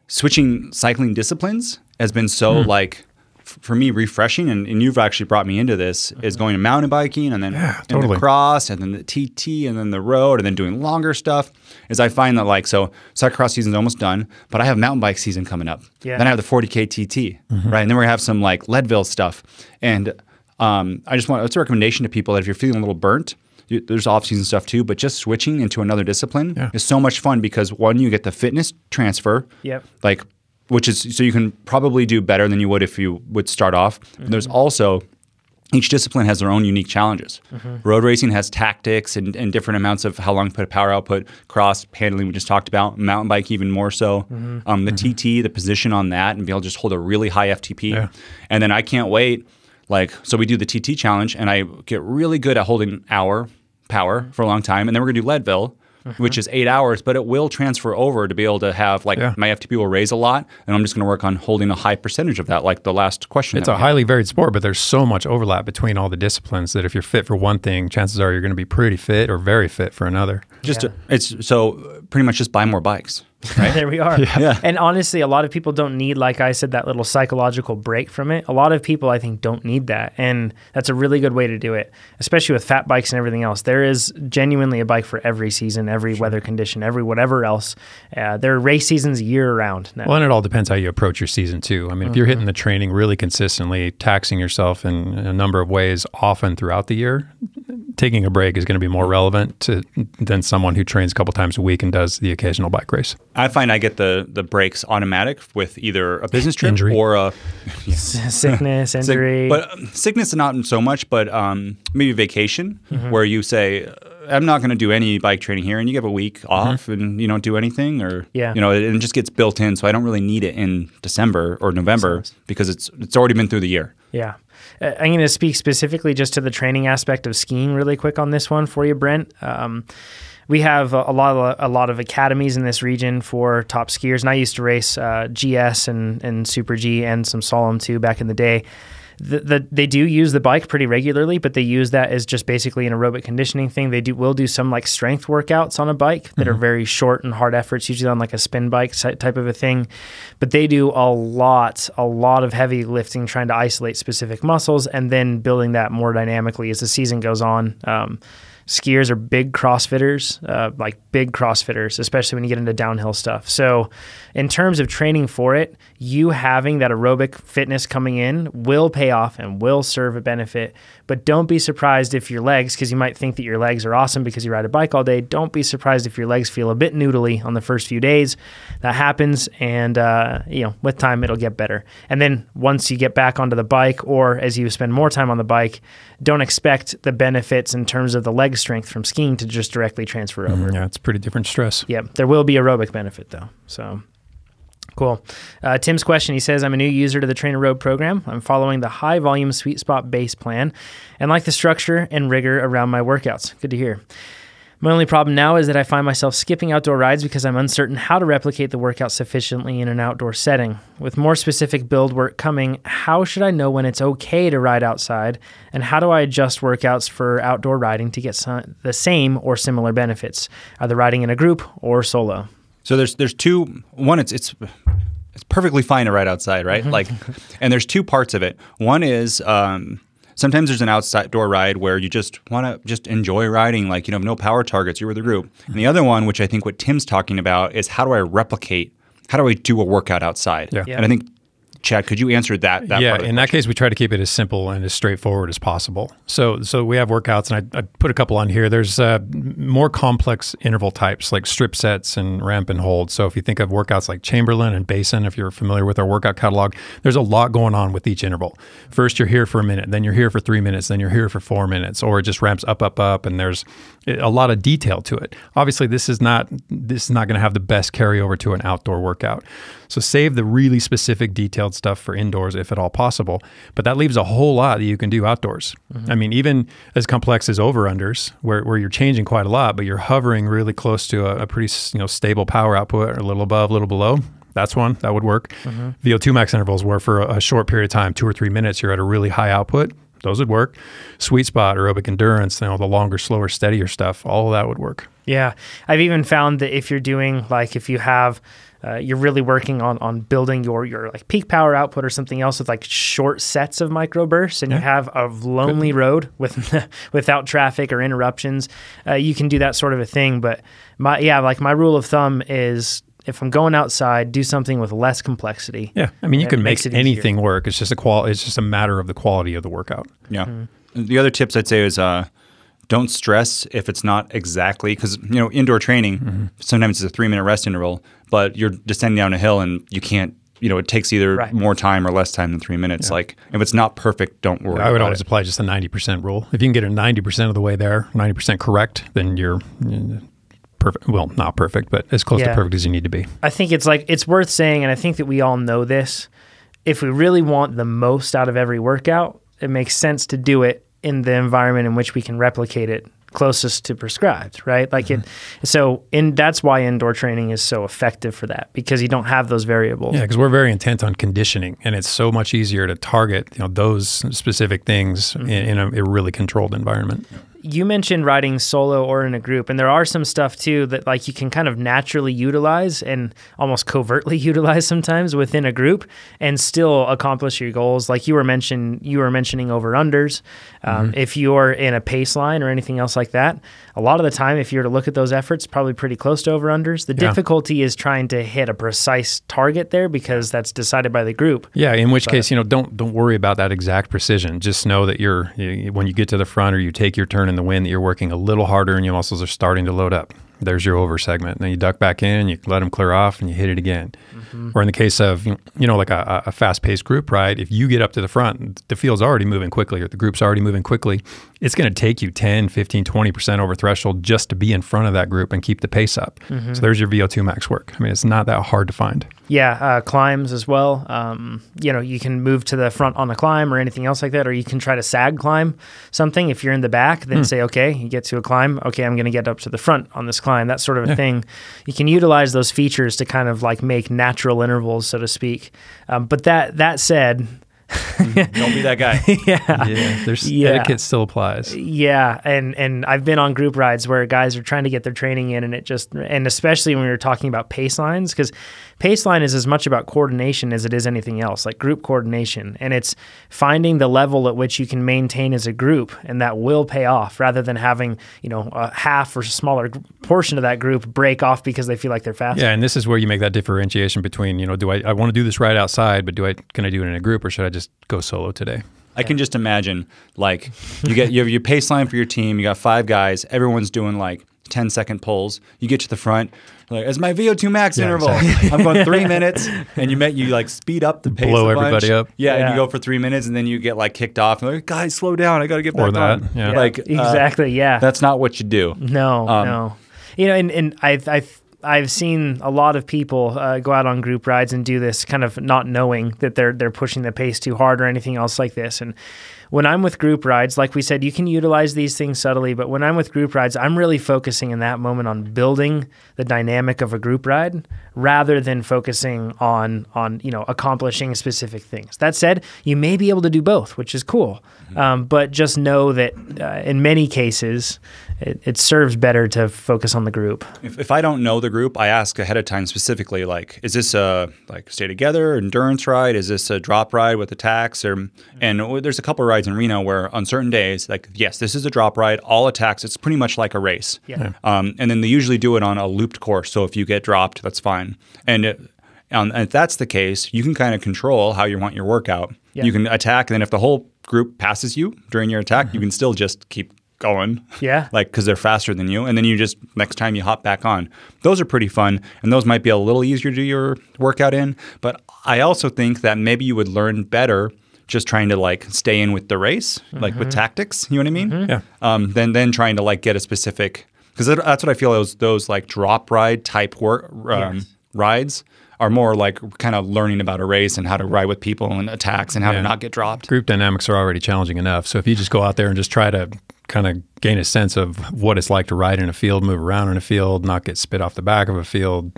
switching cycling disciplines has been so like for me refreshing, and you've actually brought me into this, is going to mountain biking and then the cross and then the TT and then the road and then doing longer stuff, is I find that like, so cyclocross season's almost done, but I have mountain bike season coming up. Yeah. Then I have the 40K TT, right? And then we're going to have some like Leadville stuff. And it's a recommendation to people that if you're feeling a little burnt, there's off-season stuff too, but just switching into another discipline is so much fun because one, you get the fitness transfer, like, which is, so you can probably do better than you would if you would start off. And there's also, each discipline has their own unique challenges. Road racing has tactics and different amounts of how long to put a power output. Cross, handling, we just talked about. Mountain bike even more so. The TT, the position on that, and be able to just hold a really high FTP. Yeah. And then I can't wait. Like, so we do the TT challenge, and I get really good at holding hour power for a long time. And then we're going to do Leadville, which is 8 hours, but it will transfer over to be able to have, like, my FTP will raise a lot, and I'm just going to work on holding a high percentage of that, like the last question. It's a highly varied sport, but there's so much overlap between all the disciplines that if you're fit for one thing, chances are you're going to be pretty fit or very fit for another. It's so pretty much just buy more bikes. Right? There we are. Yeah. And honestly, a lot of people don't need, like I said, that little psychological break from it. A lot of people, I think, don't need that. And that's a really good way to do it, especially with fat bikes and everything else. There is genuinely a bike for every season, every weather condition, every whatever else. There are race seasons year round now. Well, and it all depends how you approach your season too. I mean, if you're hitting the training really consistently, taxing yourself in a number of ways often throughout the year, taking a break is going to be more relevant than someone who trains a couple times a week and does the occasional bike race. I find I get the breaks automatic with either a business trip or a sickness, injury. But sickness, not so much, but maybe vacation, where you say, I'm not going to do any bike training here, and you have a week off and you don't do anything, or it just gets built in. So I don't really need it in December or November because it's already been through the year. Yeah. I'm going to speak specifically just to the training aspect of skiing really quick on this one for you, Brent. We have a lot of academies in this region for top skiers, and I used to race GS and Super G and some slalom too back in the day. They do use the bike pretty regularly, but they use that as just basically an aerobic conditioning thing. They will do some like strength workouts on a bike that are very short and hard efforts, usually on like a spin bike type of a thing. But they do a lot of heavy lifting, trying to isolate specific muscles and then building that more dynamically as the season goes on. Skiers are big CrossFitters, especially when you get into downhill stuff. So in terms of training for it, you having that aerobic fitness coming in will pay off and will serve a benefit. But don't be surprised if your legs, because you might think that your legs are awesome because you ride a bike all day, don't be surprised if your legs feel a bit noodly on the first few days. That happens, and with time it'll get better. And then once you get back onto the bike, or as you spend more time on the bike, don't expect the benefits in terms of the leg strength from skiing to just directly transfer over. Yeah, it's pretty different stress. Yeah, there will be aerobic benefit though. So cool. Tim's question, he says, I'm a new user to the TrainerRoad program. I'm following the high volume sweet spot base plan and like the structure and rigor around my workouts. Good to hear. My only problem now is that I find myself skipping outdoor rides because I'm uncertain how to replicate the workout sufficiently in an outdoor setting. With more specific build work coming, how should I know when it's okay to ride outside, and how do I adjust workouts for outdoor riding to get the same or similar benefits, either riding in a group or solo? So there's two. One, it's perfectly fine to ride outside, right? And there's two parts of it. One is sometimes there's an outdoor ride where you just want to just enjoy riding, like, no power targets, you're with a group. And the other one, which I think what Tim's talking about, is how do I do a workout outside? Yeah. And I think Chad, could you answer that part of the in that case, we try to keep it as simple and as straightforward as possible. So we have workouts, and I put a couple on here. There's more complex interval types like strip sets and ramp and hold. So if you think of workouts like Chamberlain and Basin, if you're familiar with our workout catalog, there's a lot going on with each interval. First, you're here for a minute, then you're here for 3 minutes, then you're here for 4 minutes, or it just ramps up, and there's a lot of detail to it. Obviously, this is not going to have the best carryover to an outdoor workout. So save the really specific detailed stuff for indoors if at all possible. But that leaves a whole lot that you can do outdoors. Mm-hmm. I mean, even as complex as over-unders, where you're changing quite a lot, but you're hovering really close to a pretty stable power output, or a little above, a little below. That's one that would work. Mm-hmm. VO2 max intervals, where for a short period of time, 2 or 3 minutes, you're at a really high output. Those would work. Sweet spot, aerobic endurance, the longer, slower, steadier stuff, all of that would work. Yeah. I've even found that if you're doing, like, if you have, you're really working on building your like peak power output or something else with like short sets of microbursts, and you have a lonely road without traffic or interruptions, you can do that sort of a thing. But my rule of thumb is, if I'm going outside, do something with less complexity. Yeah, I mean, you can make anything work. It's just it's just a matter of the quality of the workout. Yeah. Mm-hmm. The other tips I'd say is don't stress if it's not exactly, because indoor training, sometimes it's a 3-minute rest interval, but you're descending down a hill and you can't. It takes either more time or less time than 3 minutes. Yeah. Like, if it's not perfect, don't worry. I would always apply just the 90% rule. If you can get it 90% of the way there, 90% correct, then you're perfect. Well, not perfect, but as close to perfect as you need to be. I think it's worth saying, and I think that we all know this, if we really want the most out of every workout, it makes sense to do it in the environment in which we can replicate it closest to prescribed, right? Like that's why indoor training is so effective for that, because you don't have those variables. Yeah, because we're very intent on conditioning, and it's so much easier to target those specific things in a really controlled environment. You mentioned riding solo or in a group, and there are some stuff too that like you can kind of naturally utilize and almost covertly utilize sometimes within a group and still accomplish your goals. Like you were mentioning over-unders. If you're in a pace line or anything else like that, a lot of the time, if you were to look at those efforts, probably pretty close to over-unders. The difficulty is trying to hit a precise target there, because that's decided by the group. Yeah, in which case, don't worry about that exact precision. Just know that when you get to the front or you take your turn in the wind, that you're working a little harder and your muscles are starting to load up. There's your over segment. Then you duck back in, you let them clear off, and you hit it again. Or in the case of, like a fast-paced group ride, if you get up to the front, the field's already moving quickly, or the group's already moving quickly, it's going to take you 10, 15, 20% over threshold just to be in front of that group and keep the pace up. So there's your VO2 max work. I mean, it's not that hard to find. Yeah, climbs as well. You can move to the front on a climb or anything else like that, or you can try to sag climb something. If you're in the back, then say, okay, you get to a climb. Okay, I'm going to get up to the front on this climb, that sort of a thing. You can utilize those features to kind of like make natural intervals, so to speak. But that said, don't be that guy. There's etiquette still applies. Yeah, and I've been on group rides where guys are trying to get their training in, and especially when we were talking about pace lines, because pace line is as much about coordination as it is anything else, like group coordination, and it's finding the level at which you can maintain as a group, and that will pay off, rather than having a half or smaller portion of that group break off because they feel like they're faster. Yeah, and this is where you make that differentiation between do I want to do this ride outside, but can I do it in a group, or should I just go solo today? I can just imagine, like, you have your pace line for your team, you got 5 guys, everyone's doing like 10-second pulls. You get to the front, like, it's my VO2 max interval. Exactly. I'm going 3 minutes, and you like speed up the pace. Blow everybody up. Yeah, and you go for 3 minutes, and then you get like kicked off. And like, guys, slow down. I got to get back on. Yeah. Like exactly. Yeah. That's not what you do. No. And I've seen a lot of people go out on group rides and do this kind of not knowing that they're pushing the pace too hard or anything else like this. And when I'm with group rides, like we said, you can utilize these things subtly, but when I'm with group rides, I'm really focusing in that moment on building the dynamic of a group ride rather than focusing on accomplishing specific things. That said, you may be able to do both, which is cool. But just know that in many cases, it serves better to focus on the group. If I don't know the group, I ask ahead of time specifically, like, is this a stay together endurance ride? Is this a drop ride with attacks? And there's a couple of rides in Reno where on certain days, like, yes, this is a drop ride, all attacks. It's pretty much like a race. Yeah. And then they usually do it on a looped course. So if you get dropped, that's fine. And And if that's the case, you can kind of control how you want your workout. You can attack, and then if the whole group passes you during your attack, you can still just keep going. Yeah. Like, because they're faster than you. And then you just, next time you hop back on. Those are pretty fun. And those might be a little easier to do your workout in. But I also think that maybe you would learn better just trying to like stay in with the race, like with tactics, you know what I mean? Yeah. Then trying to like get a specific, because that's what I feel those like drop ride type rides are more like kind of learning about a race and how to ride with people and attacks and how to not get dropped. Group dynamics are already challenging enough. So if you just go out there and just try to kind of gain a sense of what it's like to ride in a field, move around in a field, not get spit off the back of a field,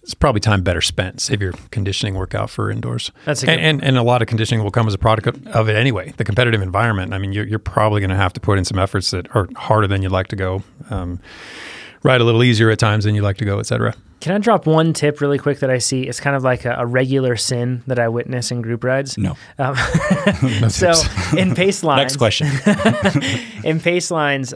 it's probably time better spent. Save your conditioning workout for indoors. That's a good and a lot of conditioning will come as a product of it anyway. The competitive environment, I mean, you're probably going to have to put in some efforts that are harder than you'd like to go, ride a little easier at times than you'd like to go, et cetera. Can I drop one tip really quick that I see? It's kind of like a regular sin that I witness in group rides. No. So in pace lines. Next question. In pace lines,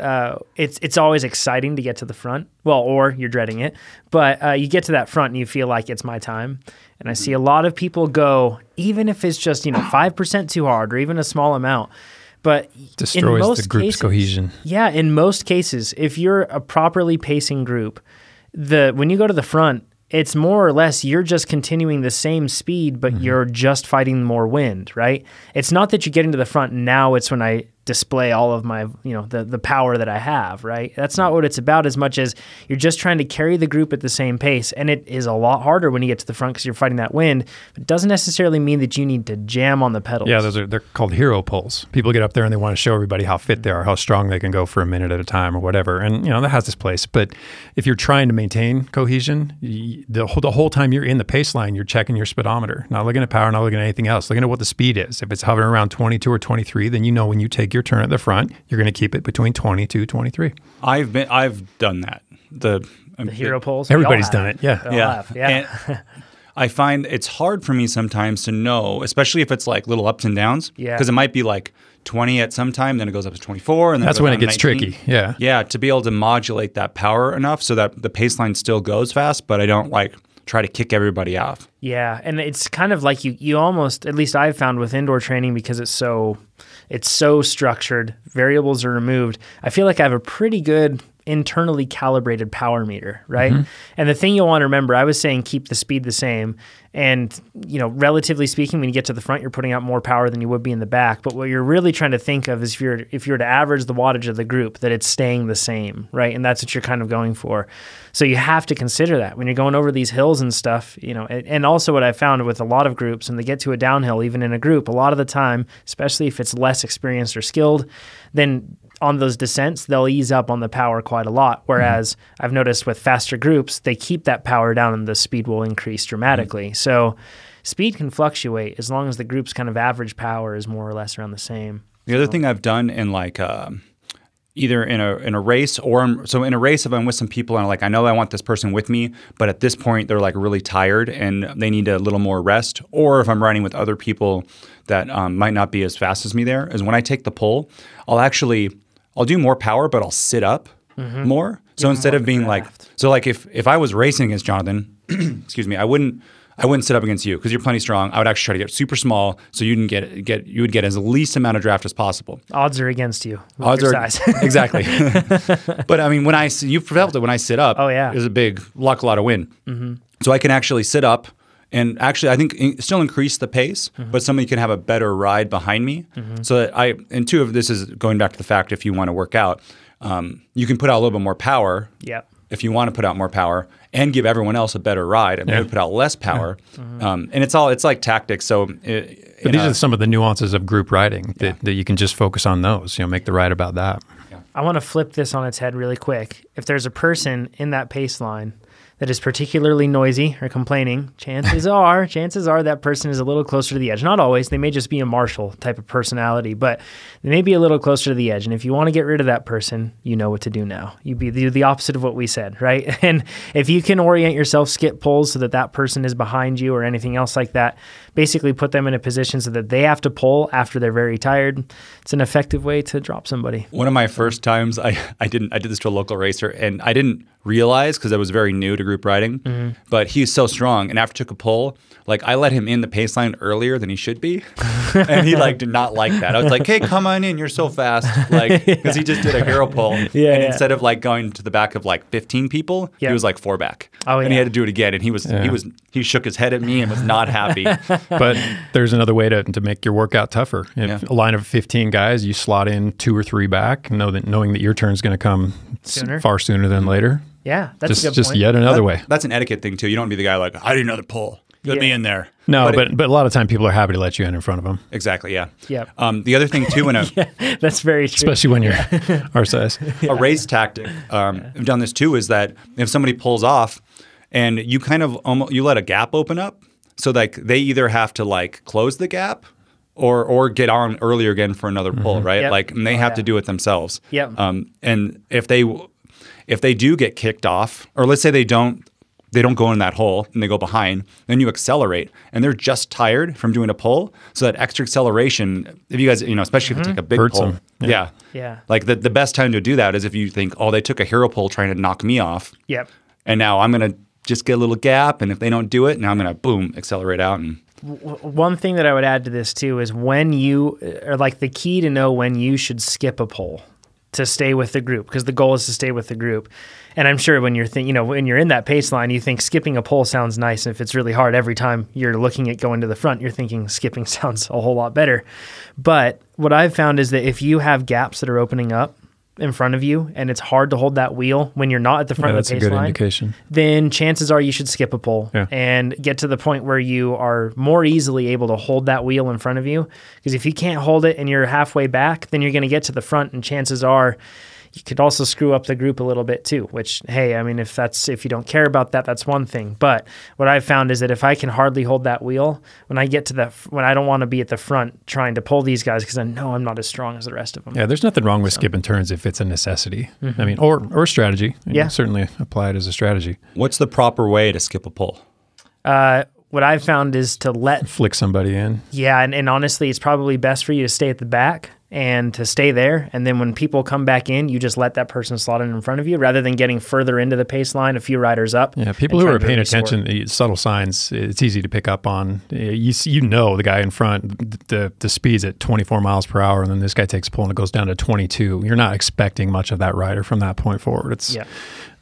it's always exciting to get to the front. Well, or you're dreading it. But you get to that front and you feel like it's my time. And I see a lot of people go, even if it's just 5% too hard or even a small amount. But destroys the group's cohesion. Yeah, in most cases, if you're a properly pacing group, when you go to the front, it's more or less you're just continuing the same speed, but you're just fighting more wind, right? It's not that you get into the front and now it's when I display all of my, the power that I have, right? That's not what it's about as much as you're just trying to carry the group at the same pace. And it is a lot harder when you get to the front because you're fighting that wind. But it doesn't necessarily mean that you need to jam on the pedals. Yeah, they're called hero pulls. People get up there and they want to show everybody how fit they are, how strong they can go for a minute at a time or whatever. And, that has its place. But if you're trying to maintain cohesion, the whole time you're in the pace line, you're checking your speedometer, not looking at power, not looking at anything else, looking at what the speed is. If it's hovering around 22 or 23, then when you take your turn at the front, you're going to keep it between 22, 23. I've done that. The hero pulls. Everybody's done it. Yeah. And I find it's hard for me sometimes to know, especially if it's like little ups and downs. Yeah. Because it might be like 20 at some time, then it goes up to 24, and then that's when it gets 19. tricky. Yeah. Yeah. To be able to modulate that power enough so that the pace line still goes fast, but I don't like try to kick everybody off. Yeah, and it's kind of like you almost, at least I've found with indoor training, because it's so structured, variables are removed. I feel like I have a pretty good internally calibrated power meter, right? And the thing you'll want to remember, I was saying keep the speed the same. And, relatively speaking, when you get to the front, you're putting out more power than you would be in the back. But what you're really trying to think of is if you're to average the wattage of the group, that it's staying the same, right? And that's what you're kind of going for. So you have to consider that when you're going over these hills and stuff, and also what I found with a lot of groups, when they get to a downhill, even in a group, a lot of the time, especially if it's less experienced or skilled, then on those descents, they'll ease up on the power quite a lot. Whereas I've noticed with faster groups, they keep that power down and the speed will increase dramatically. So speed can fluctuate as long as the group's kind of average power is more or less around the same. The other thing I've done in like either in a race or so in a race, if I'm with some people and I know I want this person with me, but at this point they're like really tired and they need a little more rest, or if I'm riding with other people that might not be as fast as me there, is when I take the pull, I'll do more power, but I'll sit up more. So instead of being if I was racing against Jonathan, excuse me, I wouldn't sit up against you because you're plenty strong. I would actually try to get super small so you would get as least amount of draft as possible. Odds are against you. Odds are exactly. But I mean, you've felt it when I sit up. Oh yeah, there's a lot of wind. So I can actually sit up. And actually, I think still increase the pace, but somebody can have a better ride behind me. So that this is going back to the fact, if you want to work out, you can put out a little bit more power. Yep. If you want to put out more power and give everyone else a better ride, and maybe put out less power. And it's like tactics. So, but these are some of the nuances of group riding that you can just focus on those. Make the ride about that. Yeah. I want to flip this on its head really quick. If there's a person in that pace line that is particularly noisy or complaining, chances are that person is a little closer to the edge. Not always. They may just be a marshal type of personality, but they may be a little closer to the edge. And if you want to get rid of that person, you know what to do now. You be the opposite of what we said, right? And if you can orient yourself, skip pulls so that person is behind you or anything else like that, basically put them in a position so that they have to pull after they're very tired. It's an effective way to drop somebody. One of my first times, I did this to a local racer, and I didn't realize because I was very new to group riding. But he's so strong. And after I took a pull, like I let him in the pace line earlier than he should be. And he like did not like that. I was like, hey, come on in. You're so fast. Like, because he just did a hero pull. And instead of like going to the back of like 15 people, he was like 4 back. And he had to do it again. And he shook his head at me and was not happy. But there's another way to make your workout tougher. If a line of 15 guys, you slot in 2 or 3 back, knowing that your turn's going to come far sooner than later. Yeah, that's a good point. Just yet another way. That's an etiquette thing too. You don't be the guy like, I need another pull. Get me in there. No, but a lot of time people are happy to let you in front of them. Exactly, yeah. Yep. The other thing too, that's very true. Especially when you're our size. A race tactic, I've done this too, is that if somebody pulls off and you kind of you let a gap open up, so like they either have to like close the gap or get on earlier again for another pull, right? Like, and they have to do it themselves. Yep. And if they do get kicked off, or let's say they don't go in that hole and they go behind, then you accelerate and they're just tired from doing a pull. So that extra acceleration, if you guys, especially if you take a big hurts pull. them. Yeah. Like the best time to do that is if you think, oh, they took a hero pull trying to knock me off. Yep. And now I'm going to just get a little gap. And if they don't do it, now I'm going to boom, accelerate out. And one thing that I would add to this too is when you are like the key to know when you should skip a pull to stay with the group, because the goal is to stay with the group. And I'm sure when you're when you're in that pace line, you think skipping a pull sounds nice. And if it's really hard every time you're looking at going to the front, you're thinking skipping sounds a whole lot better. But what I've found is that if you have gaps that are opening up in front of you and it's hard to hold that wheel when you're not at the front of the pace line, indication. Then chances are you should skip a pull and get to the point where you are more easily able to hold that wheel in front of you. Because if you can't hold it and you're halfway back, then you're going to get to the front, and chances are you could also screw up the group a little bit too, which, hey, I mean, if you don't care about that, that's one thing. But what I've found is that if I can hardly hold that wheel, when I get to when I don't want to be at the front trying to pull these guys because I know I'm not as strong as the rest of them. Yeah, there's nothing wrong with skipping turns if it's a necessity. I mean, or strategy. Certainly apply it as a strategy. What's the proper way to skip a pull? What I've found is to flick somebody in. Yeah, and honestly, it's probably best for you to stay at the back and to stay there. And then when people come back in, you just let that person slot in front of you rather than getting further into the pace line, a few riders up. Yeah, people who are paying attention, the subtle signs, it's easy to pick up on. You know the guy in front, the speed's at 24 miles per hour, and then this guy takes a pull and it goes down to 22. You're not expecting much of that rider from that point forward.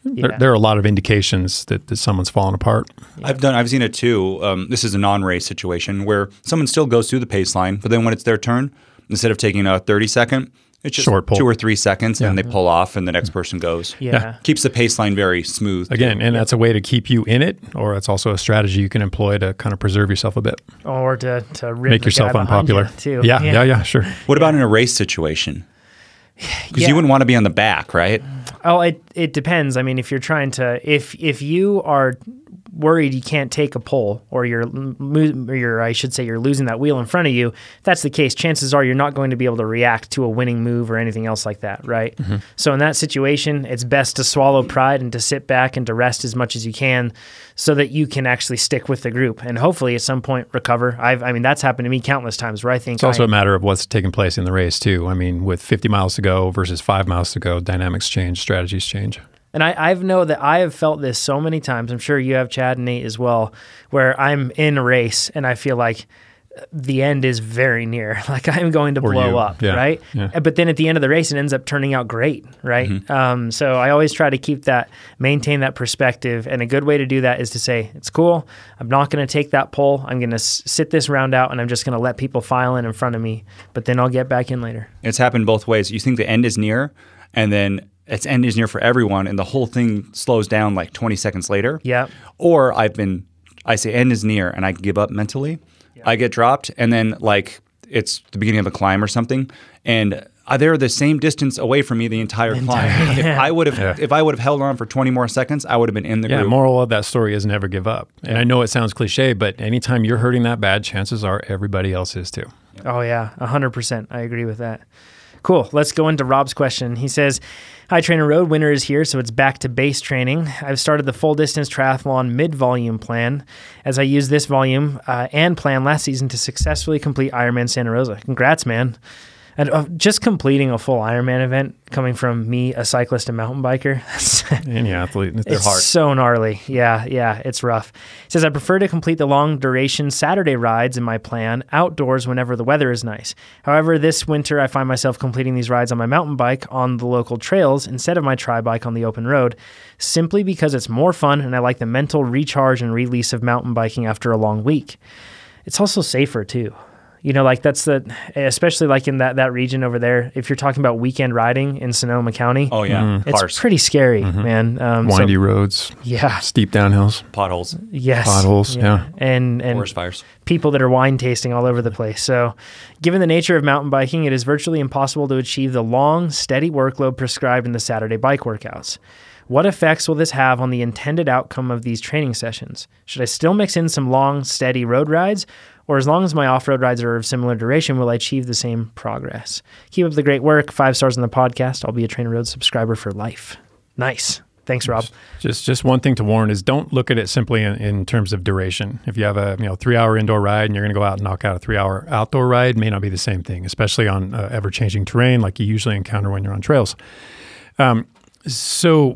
There are a lot of indications that someone's fallen apart. I've seen it too. This is a non-race situation where someone still goes through the pace line, but then when it's their turn, instead of taking a 30-second, it's just short pull. 2 or 3 seconds, and they pull off, and the next person goes. Keeps the pace line very smooth. Again, and that's a way to keep you in it, or it's also a strategy you can employ to kind of preserve yourself a bit. Or to make yourself unpopular. Too. Yeah, sure. What about in a race situation? Because you wouldn't want to be on the back, right? Oh, it depends. I mean, if you're trying to, if you are worried you can't take a pull, or you're losing that wheel in front of you, if that's the case, chances are you're not going to be able to react to a winning move or anything else like that, right? So in that situation, it's best to swallow pride and to sit back and to rest as much as you can so that you can actually stick with the group and hopefully at some point recover. I mean, that's happened to me countless times where I think it's also a matter of what's taking place in the race too. I mean, with 50 miles to go versus 5 miles to go, dynamics change, strategies change. And I know that I have felt this so many times. I'm sure you have, Chad and Nate as well, where I'm in a race and I feel like the end is very near. Like I'm going to blow up, right? Yeah. But then at the end of the race, it ends up turning out great, right? So I always try to maintain that perspective. And a good way to do that is to say, it's cool. I'm not going to take that pull. I'm going to sit this round out and I'm just going to let people file in front of me, but then I'll get back in later. It's happened both ways. You think the end is near and then its end is near for everyone and the whole thing slows down like 20 seconds later. Yeah. Or I say end is near and I give up mentally. I get dropped, and then like it's the beginning of a climb or something, and they're the same distance away from me the entire climb. If I would have held on for 20 more seconds, I would have been in the group. Moral of that story is never give up. And I know it sounds cliche, but anytime you're hurting that bad, chances are everybody else is too. Oh yeah, 100%. I agree with that. Cool. Let's go into Rob's question. He says, "Hi, TrainerRoad. Winter is here, so it's back to base training. I've started the full-distance triathlon mid-volume plan as I used this volume and plan last season to successfully complete Ironman Santa Rosa." Congrats, man. And just completing a full Ironman event, coming from me, a cyclist and mountain biker, any athlete, it's hard. So gnarly. Yeah, it's rough. It says, I prefer to complete the long duration Saturday rides in my plan outdoors whenever the weather is nice. However, this winter I find myself completing these rides on my mountain bike on the local trails instead of my tri bike on the open road, simply because it's more fun and I like the mental recharge and release of mountain biking after a long week. It's also safer too. Like that's especially like in that region over there, if you're talking about weekend riding in Sonoma County. Oh yeah. It's pretty scary, man. Windy roads. Yeah. Steep downhills. Potholes. Yes. Potholes. Yeah. And forest fires. People that are wine tasting all over the place. So given the nature of mountain biking, it is virtually impossible to achieve the long, steady workload prescribed in the Saturday bike workouts. What effects will this have on the intended outcome of these training sessions? Should I still mix in some long, steady road rides? Or as long as my off-road rides are of similar duration, will I achieve the same progress? Keep up the great work. 5 stars on the podcast. I'll be a TrainerRoad subscriber for life. Nice. Thanks, Rob. Just one thing to warn is don't look at it simply in terms of duration. If you have a 3-hour indoor ride and you're going to go out and knock out a 3-hour outdoor ride, may not be the same thing, especially on ever-changing terrain like you usually encounter when you're on trails. So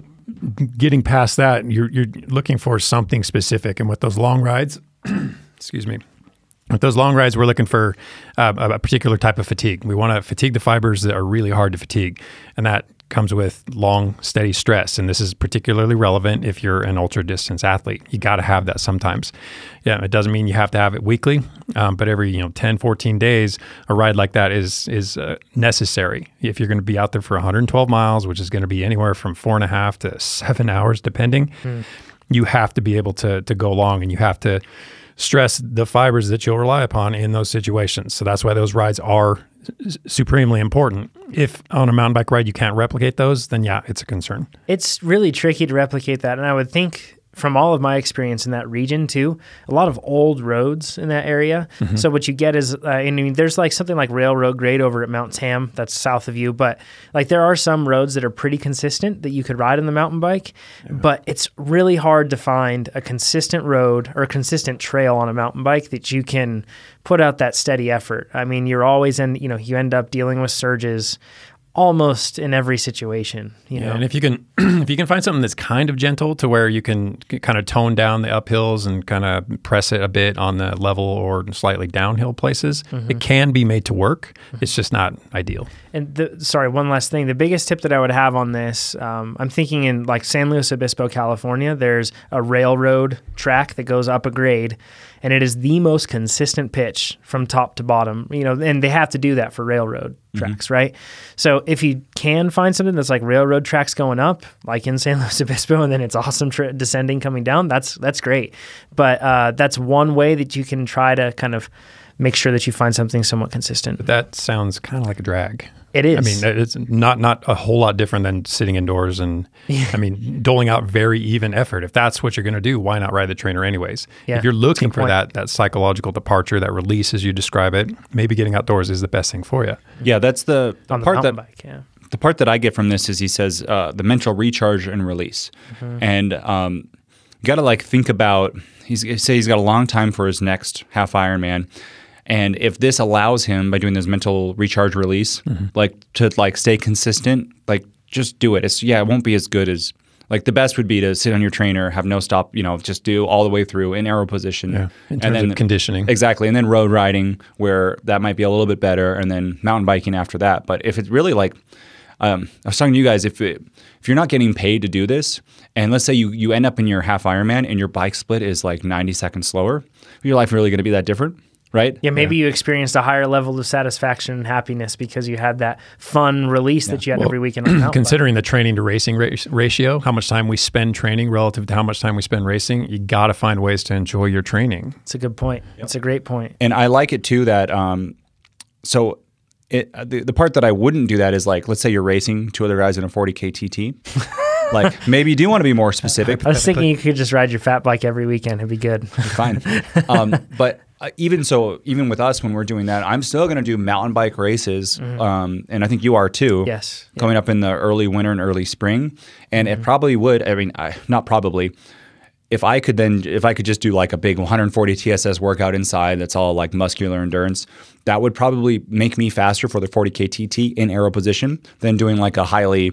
getting past that, you're looking for something specific. And with those long rides, excuse me, with those long rides, we're looking for a particular type of fatigue. We want to fatigue the fibers that are really hard to fatigue. And that comes with long, steady stress. And this is particularly relevant if you're an ultra distance athlete. You got to have that sometimes. Yeah, it doesn't mean you have to have it weekly, but every 10, 14 days, a ride like that is necessary. If you're going to be out there for 112 miles, which is going to be anywhere from 4.5 to 7 hours, depending, you have to be able to go long, and you have to stress the fibers that you'll rely upon in those situations. So that's why those rides are supremely important. If on a mountain bike ride you can't replicate those, then yeah, it's a concern. It's really tricky to replicate that. And I would think from all of my experience in that region too, a lot of old roads in that area. Mm-hmm. So what you get is, there's like something like railroad grade over at Mount Tam that's south of you, but like there are some roads that are pretty consistent that you could ride on the mountain bike, but it's really hard to find a consistent road or a consistent trail on a mountain bike that you can put out that steady effort. I mean, you're always you end up dealing with surges almost in every situation, you know. And if you can find something that's kind of gentle to where you can kind of tone down the uphills and kind of press it a bit on the level or slightly downhill places, it can be made to work. It's just not ideal. And one last thing. The biggest tip that I would have on this, I'm thinking in like San Luis Obispo, California, there's a railroad track that goes up a grade, and it is the most consistent pitch from top to bottom, and they have to do that for railroad tracks, right? So if you can find something that's like railroad tracks going up, like in San Luis Obispo, and then it's awesome descending coming down, that's great. But that's one way that you can try to kind of make sure that you find something somewhat consistent. But that sounds kind of like a drag. It is. I mean, it's not a whole lot different than sitting indoors and, doling out very even effort. If that's what you're going to do, why not ride the trainer anyways? Yeah, if you're looking for that psychological departure, that release as you describe it, maybe getting outdoors is the best thing for you. Yeah, that's the part that bike, yeah. The part that I get from this is he says the mental recharge and release. And you got to think about, he's got a long time for his next half Ironman. And if this allows him, by doing this mental recharge release, to stay consistent, just do it. It won't be as good as, the best would be to sit on your trainer, have no stop, just do all the way through in arrow position. Yeah, in terms of conditioning. Exactly. And then road riding, where that might be a little bit better, and then mountain biking after that. But if it's really I was talking to you guys, if you're not getting paid to do this, and let's say you end up in your half Ironman and your bike split is 90 seconds slower, is your life really going to be that different? Right? Yeah, maybe you experienced a higher level of satisfaction and happiness because you had that fun release that you had every weekend on the mountain considering the training to racing ratio, how much time we spend training relative to how much time we spend racing, you got to find ways to enjoy your training. It's a good point. Yep. It's a great point. And I like it too that, the part that I wouldn't do that is let's say you're racing two other guys in a 40K TT. Maybe you do want to be more specific. I was thinking you could just ride your fat bike every weekend. It'd be good. Fine. But even with us, when we're doing that, I'm still going to do mountain bike races. And I think you are too. Yes. Coming up in the early winter and early spring. And it probably would, not probably, if I could just do like a big 140 TSS workout inside, that's all like muscular endurance, that would probably make me faster for the 40K TT in aero position than doing like a highly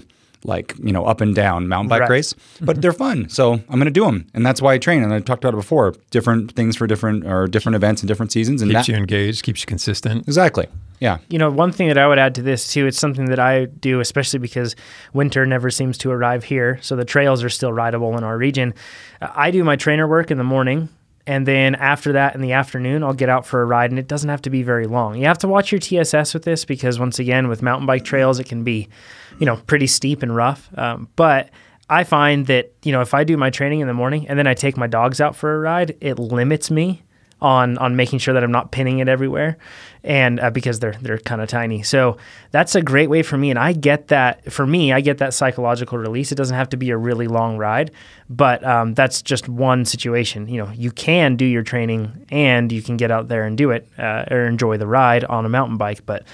up and down mountain bike race. But they're fun. So I'm going to do them. And that's why I train. And I talked about it before, different things for different events and different seasons. And keeps you engaged, keeps you consistent. Exactly. Yeah. One thing that I would add to this too, it's something that I do, especially because winter never seems to arrive here. So the trails are still rideable in our region. I do my trainer work in the morning. And then after that, in the afternoon, I'll get out for a ride, and it doesn't have to be very long. You have to watch your TSS with this because, once again, with mountain bike trails, it can be, pretty steep and rough. But I find that, if I do my training in the morning and then I take my dogs out for a ride, it limits me on making sure that I'm not pinning it everywhere, and because they're kind of tiny. So that's a great way for me, and I get that. For me, I get that psychological release. It doesn't have to be a really long ride, but that's just one situation. You can do your training and you can get out there and do it or enjoy the ride on a mountain bike, but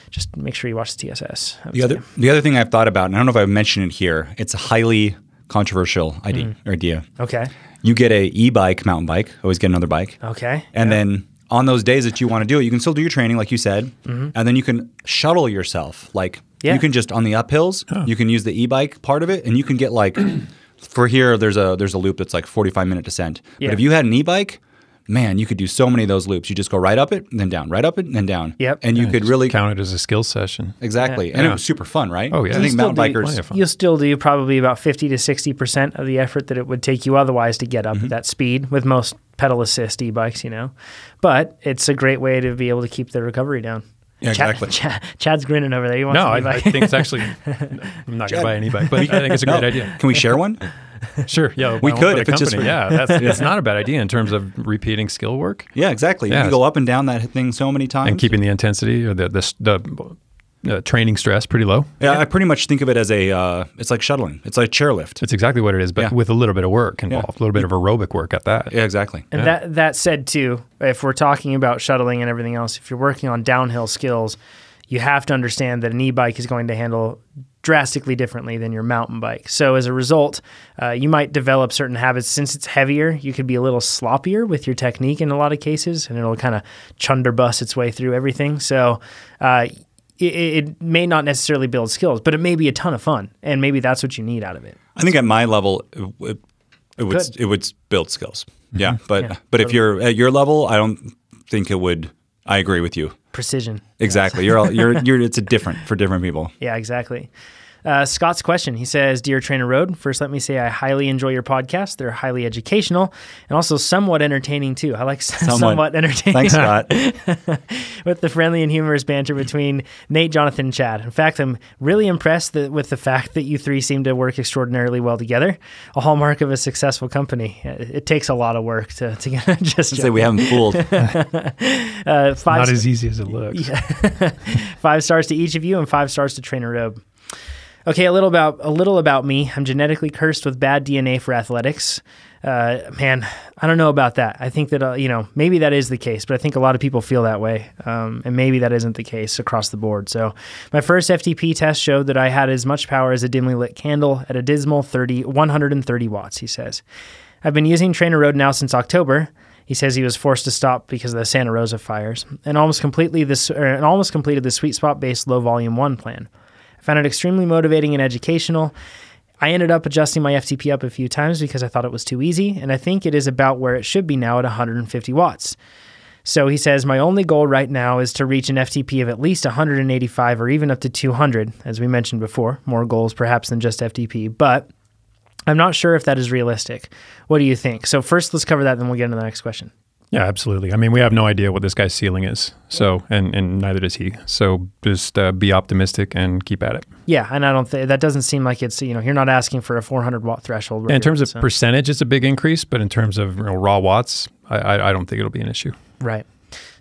just make sure you watch the TSS. The other thing I've thought about, and I don't know if I've mentioned it here, it's a highly controversial idea. Okay. You get a e-bike, mountain bike, always get another bike. Okay. And then on those days that you want to do it, you can still do your training like you said, and then you can shuttle yourself. You can just, on the uphills, you can use the e-bike part of it, and you can get for here, there's a loop that's like 45-minute descent. Yeah. But if you had an e-bike, man, you could do so many of those loops. You just go right up it, and then down, right up it, and then down. Yep. And you could really count it as a skills session. Exactly. Yeah. And it was super fun, right? Oh, yeah. I think mountain bikers... You'll still do probably about 50 to 60% of the effort that it would take you otherwise to get up at that speed with most pedal assist e-bikes, But it's a great way to be able to keep the recovery down. Yeah, exactly. Chad's grinning over there. He wants an e-bike. I think it's actually... I'm not going to buy an e-bike, but I think it's a great idea. Can we share one? Sure. Yeah, we could if it's just it's not a bad idea in terms of repeating skill work. Yeah, exactly. You can go up and down that thing so many times, and keeping the intensity or the training stress pretty low. Yeah, I pretty much think of it as it's like shuttling. It's like chairlift. It's exactly what it is, but with a little bit of work involved, a little bit of aerobic work at that. Yeah, exactly. And that said too, if we're talking about shuttling and everything else, if you're working on downhill skills, you have to understand that an e-bike is going to handle drastically differently than your mountain bike. So as a result, you might develop certain habits. Since it's heavier, you could be a little sloppier with your technique in a lot of cases, and it'll kind of chunderbus its way through everything. So it may not necessarily build skills, but it may be a ton of fun, and maybe that's what you need out of it. I think at my level, it would build skills. Yeah, but if you're at your level, I don't think it would. I agree with you. Precision. Exactly. Yes. It's different for different people. Yeah, exactly. Scott's question, he says, Dear TrainerRoad, first let me say I highly enjoy your podcast. They're highly educational and also somewhat entertaining too. I like somewhat entertaining. Thanks, Scott. With the friendly and humorous banter between Nate, Jonathan, and Chad. In fact, I'm really impressed with the fact that you three seem to work extraordinarily well together. A hallmark of a successful company. It takes a lot of work to just say we haven't fooled. Not as easy as it looks. 5 stars to each of you and 5 stars to TrainerRoad. Okay, a little about me. I'm genetically cursed with bad DNA for athletics. Man, I don't know about that. I think that, maybe that is the case, but I think a lot of people feel that way. And maybe that isn't the case across the board. So my first FTP test showed that I had as much power as a dimly lit candle at a dismal 130 watts, he says. I've been using TrainerRoad now since October. He says he was forced to stop because of the Santa Rosa fires and almost completed the Sweet Spot-based low volume 1 plan. I found it extremely motivating and educational. I ended up adjusting my FTP up a few times because I thought it was too easy, and I think it is about where it should be now at 150 watts. So he says, my only goal right now is to reach an FTP of at least 185 or even up to 200, as we mentioned before. More goals perhaps than just FTP, but I'm not sure if that is realistic. What do you think? So first, let's cover that, then we'll get into the next question. Yeah, absolutely. I mean, we have no idea what this guy's ceiling is, so and neither does he. So just be optimistic and keep at it. Yeah, and I don't think that doesn't seem like it's you're not asking for a 400 watt threshold. Right, in terms of percentage, it's a big increase, but in terms of raw watts, I don't think it'll be an issue. Right.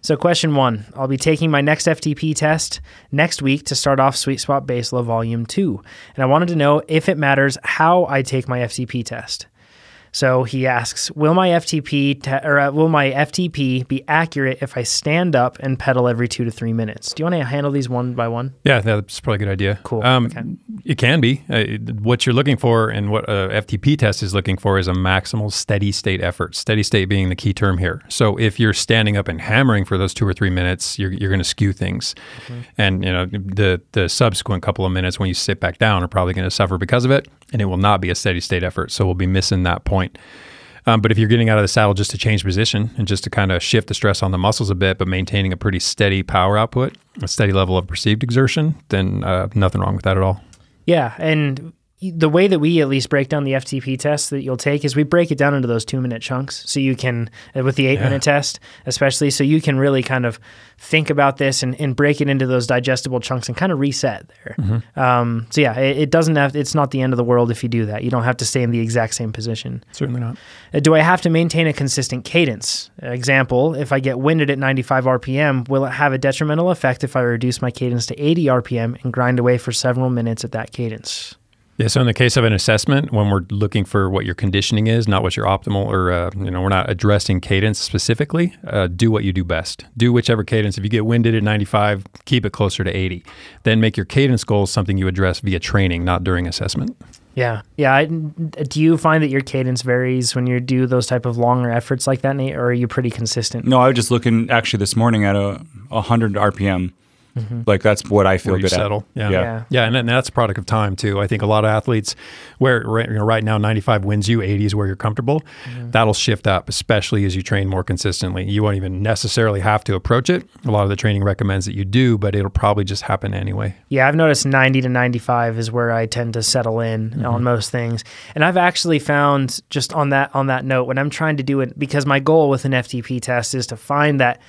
So question 1, I'll be taking my next FTP test next week to start off Sweet Spot Base Low Volume 2, and I wanted to know if it matters how I take my FTP test. So he asks, will my FTP be accurate if I stand up and pedal every 2 to 3 minutes? Do you want to handle these one by one? Yeah, that's probably a good idea. Cool. Okay. It can be. What you're looking for and what a FTP test is looking for is a maximal steady state effort. Steady state being the key term here. So if you're standing up and hammering for those 2 or 3 minutes, you're going to skew things. And the subsequent couple of minutes when you sit back down are probably going to suffer because of it, and it will not be a steady state effort. So we'll be missing that point. But if you're getting out of the saddle just to change position and just to kind of shift the stress on the muscles a bit, but maintaining a pretty steady power output, a steady level of perceived exertion, then nothing wrong with that at all. Yeah, and the way that we at least break down the FTP test that you'll take is we break it down into those 2-minute chunks. So you can, with the 8-minute test especially, so you can really kind of think about this and break it into those digestible chunks and kind of reset there. So yeah, it's not the end of the world if you do that. You don't have to stay in the exact same position. Certainly not. Do I have to maintain a consistent cadence? Example, if I get winded at 95 RPM, will it have a detrimental effect if I reduce my cadence to 80 RPM and grind away for several minutes at that cadence? Yeah, so in the case of an assessment, when we're looking for what your conditioning is, not what your optimal or, we're not addressing cadence specifically, do what you do best. Do whichever cadence. If you get winded at 95, keep it closer to 80. Then make your cadence goals something you address via training, not during assessment. Yeah. Do you find that your cadence varies when you do those type of longer efforts like that, Nate, or are you pretty consistent? No, I was just looking actually this morning at 100 RPM. Like that's what I feel good settle. at. Yeah, and that's a product of time too. I think a lot of athletes, where right now 95 wins you, 80 is where you're comfortable. That'll shift up, especially as you train more consistently. You won't even necessarily have to approach it. A lot of the training recommends that you do, but it'll probably just happen anyway. Yeah, I've noticed 90 to 95 is where I tend to settle in on most things. And I've actually found, just on that note, when I'm trying to do it, because my goal with an FTP test is to find that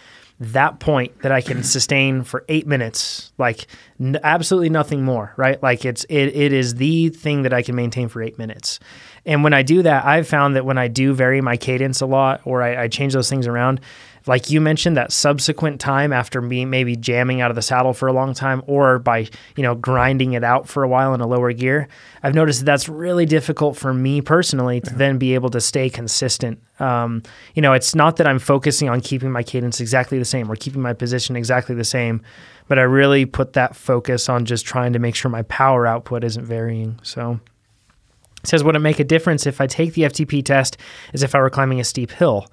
point that I can sustain for 8 minutes, like absolutely nothing more, right? Like it is the thing that I can maintain for 8 minutes. And when I do that, I've found that when I do vary my cadence a lot, or I change those things around, like you mentioned, that subsequent time after me maybe jamming out of the saddle for a long time, or by, grinding it out for a while in a lower gear, I've noticed that's really difficult for me personally to then be able to stay consistent. It's not that I'm focusing on keeping my cadence exactly the same or keeping my position exactly the same, but I really put that focus on just trying to make sure my power output isn't varying. So it says, would it make a difference if I take the FTP test as if I were climbing a steep hill?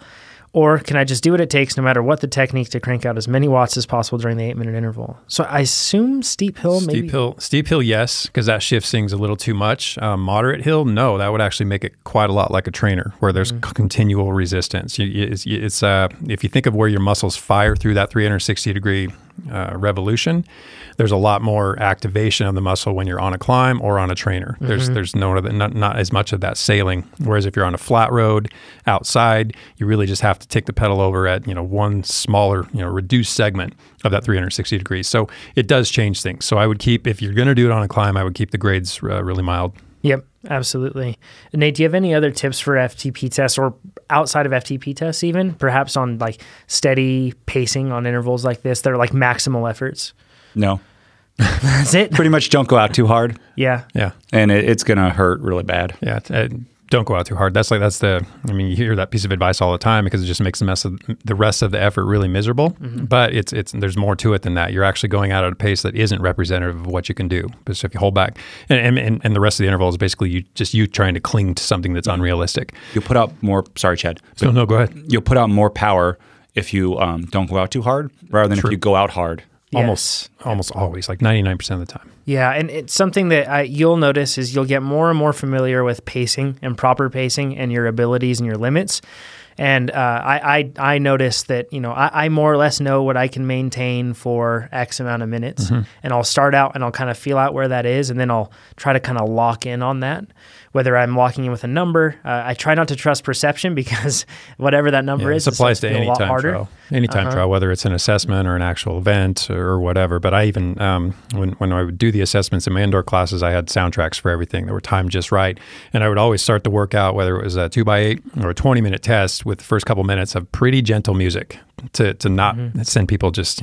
Or can I just do what it takes no matter what the technique to crank out as many watts as possible during the 8-minute interval? So I assume steep hill maybe? Steep hill, yes, because that shifts things a little too much. Moderate hill, no, that would actually make it quite a lot like a trainer where there's continual resistance. It's if you think of where your muscles fire through that 360-degree revolution, there's a lot more activation of the muscle when you're on a climb or on a trainer. There's not as much of that sailing. Whereas if you're on a flat road outside, you really just have to tick the pedal over at one smaller reduced segment of that 360 degrees. So it does change things. So I would keep, if you're going to do it on a climb, I would keep the grades really mild. Yep, absolutely. Nate, do you have any other tips for FTP tests, or outside of FTP tests even, perhaps on like steady pacing on intervals like this that are like maximal efforts? No. That's it? Pretty much don't go out too hard. Yeah. And it's going to hurt really bad. Yeah. Don't go out too hard. You hear that piece of advice all the time because it just makes the rest of the effort really miserable. But there's more to it than that. You're actually going out at a pace that isn't representative of what you can do. But if you hold back, and the rest of the interval is basically you trying to cling to something that's unrealistic. You'll put out more. Sorry, Chad. No, go ahead. You'll put out more power if you don't go out too hard, rather than if you go out hard. Yes. Almost always, like 99% of the time. Yeah, and it's something that you'll notice is you'll get more and more familiar with pacing and proper pacing and your abilities and your limits. And I noticed that, I more or less know what I can maintain for X amount of minutes. And I'll start out and I'll kind of feel out where that is, and then I'll try to kind of lock in on that. Whether I'm locking in with a number, I try not to trust perception, because whatever that number is, it applies to any time trial. Any time trial, whether it's an assessment or an actual event or whatever. But I even, when I would do the assessments in my indoor classes, I had soundtracks for everything that were timed just right. And I would always start the workout, whether it was a 2x8 or a 20-minute test, with the first couple minutes of pretty gentle music to not send people just,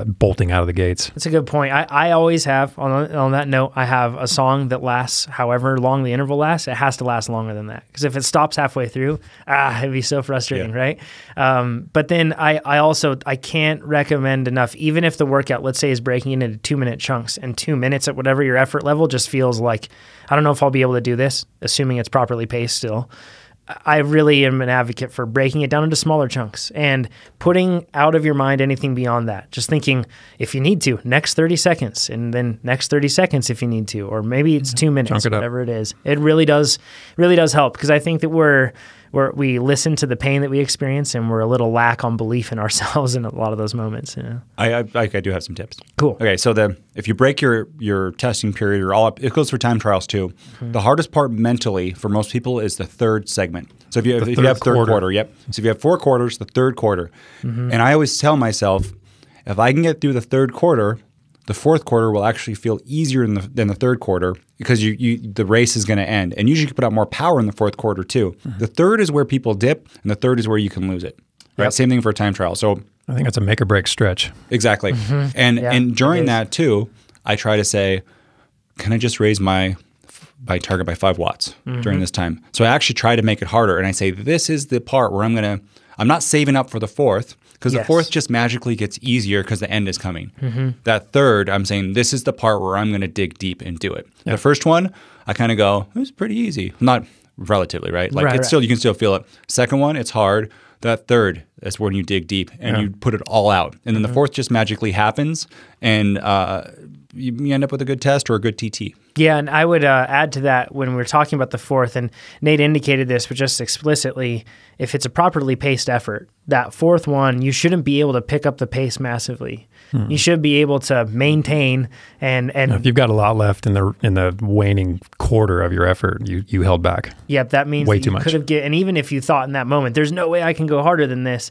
bolting out of the gates. That's a good point. I always have, on that note, I have a song that lasts however long the interval lasts. It has to last longer than that. Because if it stops halfway through, it'd be so frustrating, right? But then I can't recommend enough, even if the workout, let's say, is breaking it into 2-minute chunks, and 2 minutes at whatever your effort level just feels like, I don't know if I'll be able to do this, assuming it's properly paced still. I really am an advocate for breaking it down into smaller chunks and putting out of your mind anything beyond that. Just thinking, if you need to, next 30 seconds, and then next 30 seconds if you need to, or maybe it's 2 minutes, whatever it is. It really does help, because I think that we listen to the pain that we experience, and we're a little lack on belief in ourselves in a lot of those moments. You know? I do have some tips. Cool. Okay, so if you break your testing period, or all up, it goes for time trials too. Mm-hmm. The hardest part mentally for most people is the third segment. So if you have third quarter, yep. So if you have 4 quarters, the third quarter. Mm-hmm. And I always tell myself, if I can get through the third quarter, the fourth quarter will actually feel easier than the third quarter, because the race is going to end. And usually you can put out more power in the fourth quarter too. Mm-hmm. The third is where people dip, and the third is where you can lose it. Right? Yep. Same thing for a time trial. So I think it's a make or break stretch. Exactly. Mm-hmm. And during that too, I try to say, can I just raise my target by 5 watts during this time? So I actually try to make it harder, and I say, this is the part where I'm not saving up for the fourth, because the fourth just magically gets easier because the end is coming. Mm-hmm. That third, I'm saying, this is the part where I'm going to dig deep and do it. Yep. The first one, I kind of go, it was pretty easy. Not relatively, right? Like still, you can still feel it. Second one, it's hard. That third, that's when you dig deep and you put it all out. And then the fourth just magically happens, and you end up with a good test or a good TT. Yeah, and I would add to that, when we're talking about the fourth, and Nate indicated this, but just explicitly, if it's a properly paced effort, that fourth one, you shouldn't be able to pick up the pace massively. You should be able to maintain and if you've got a lot left in the waning quarter of your effort, you held back. Yep, that means way too much. And even if you thought in that moment, there's no way I can go harder than this,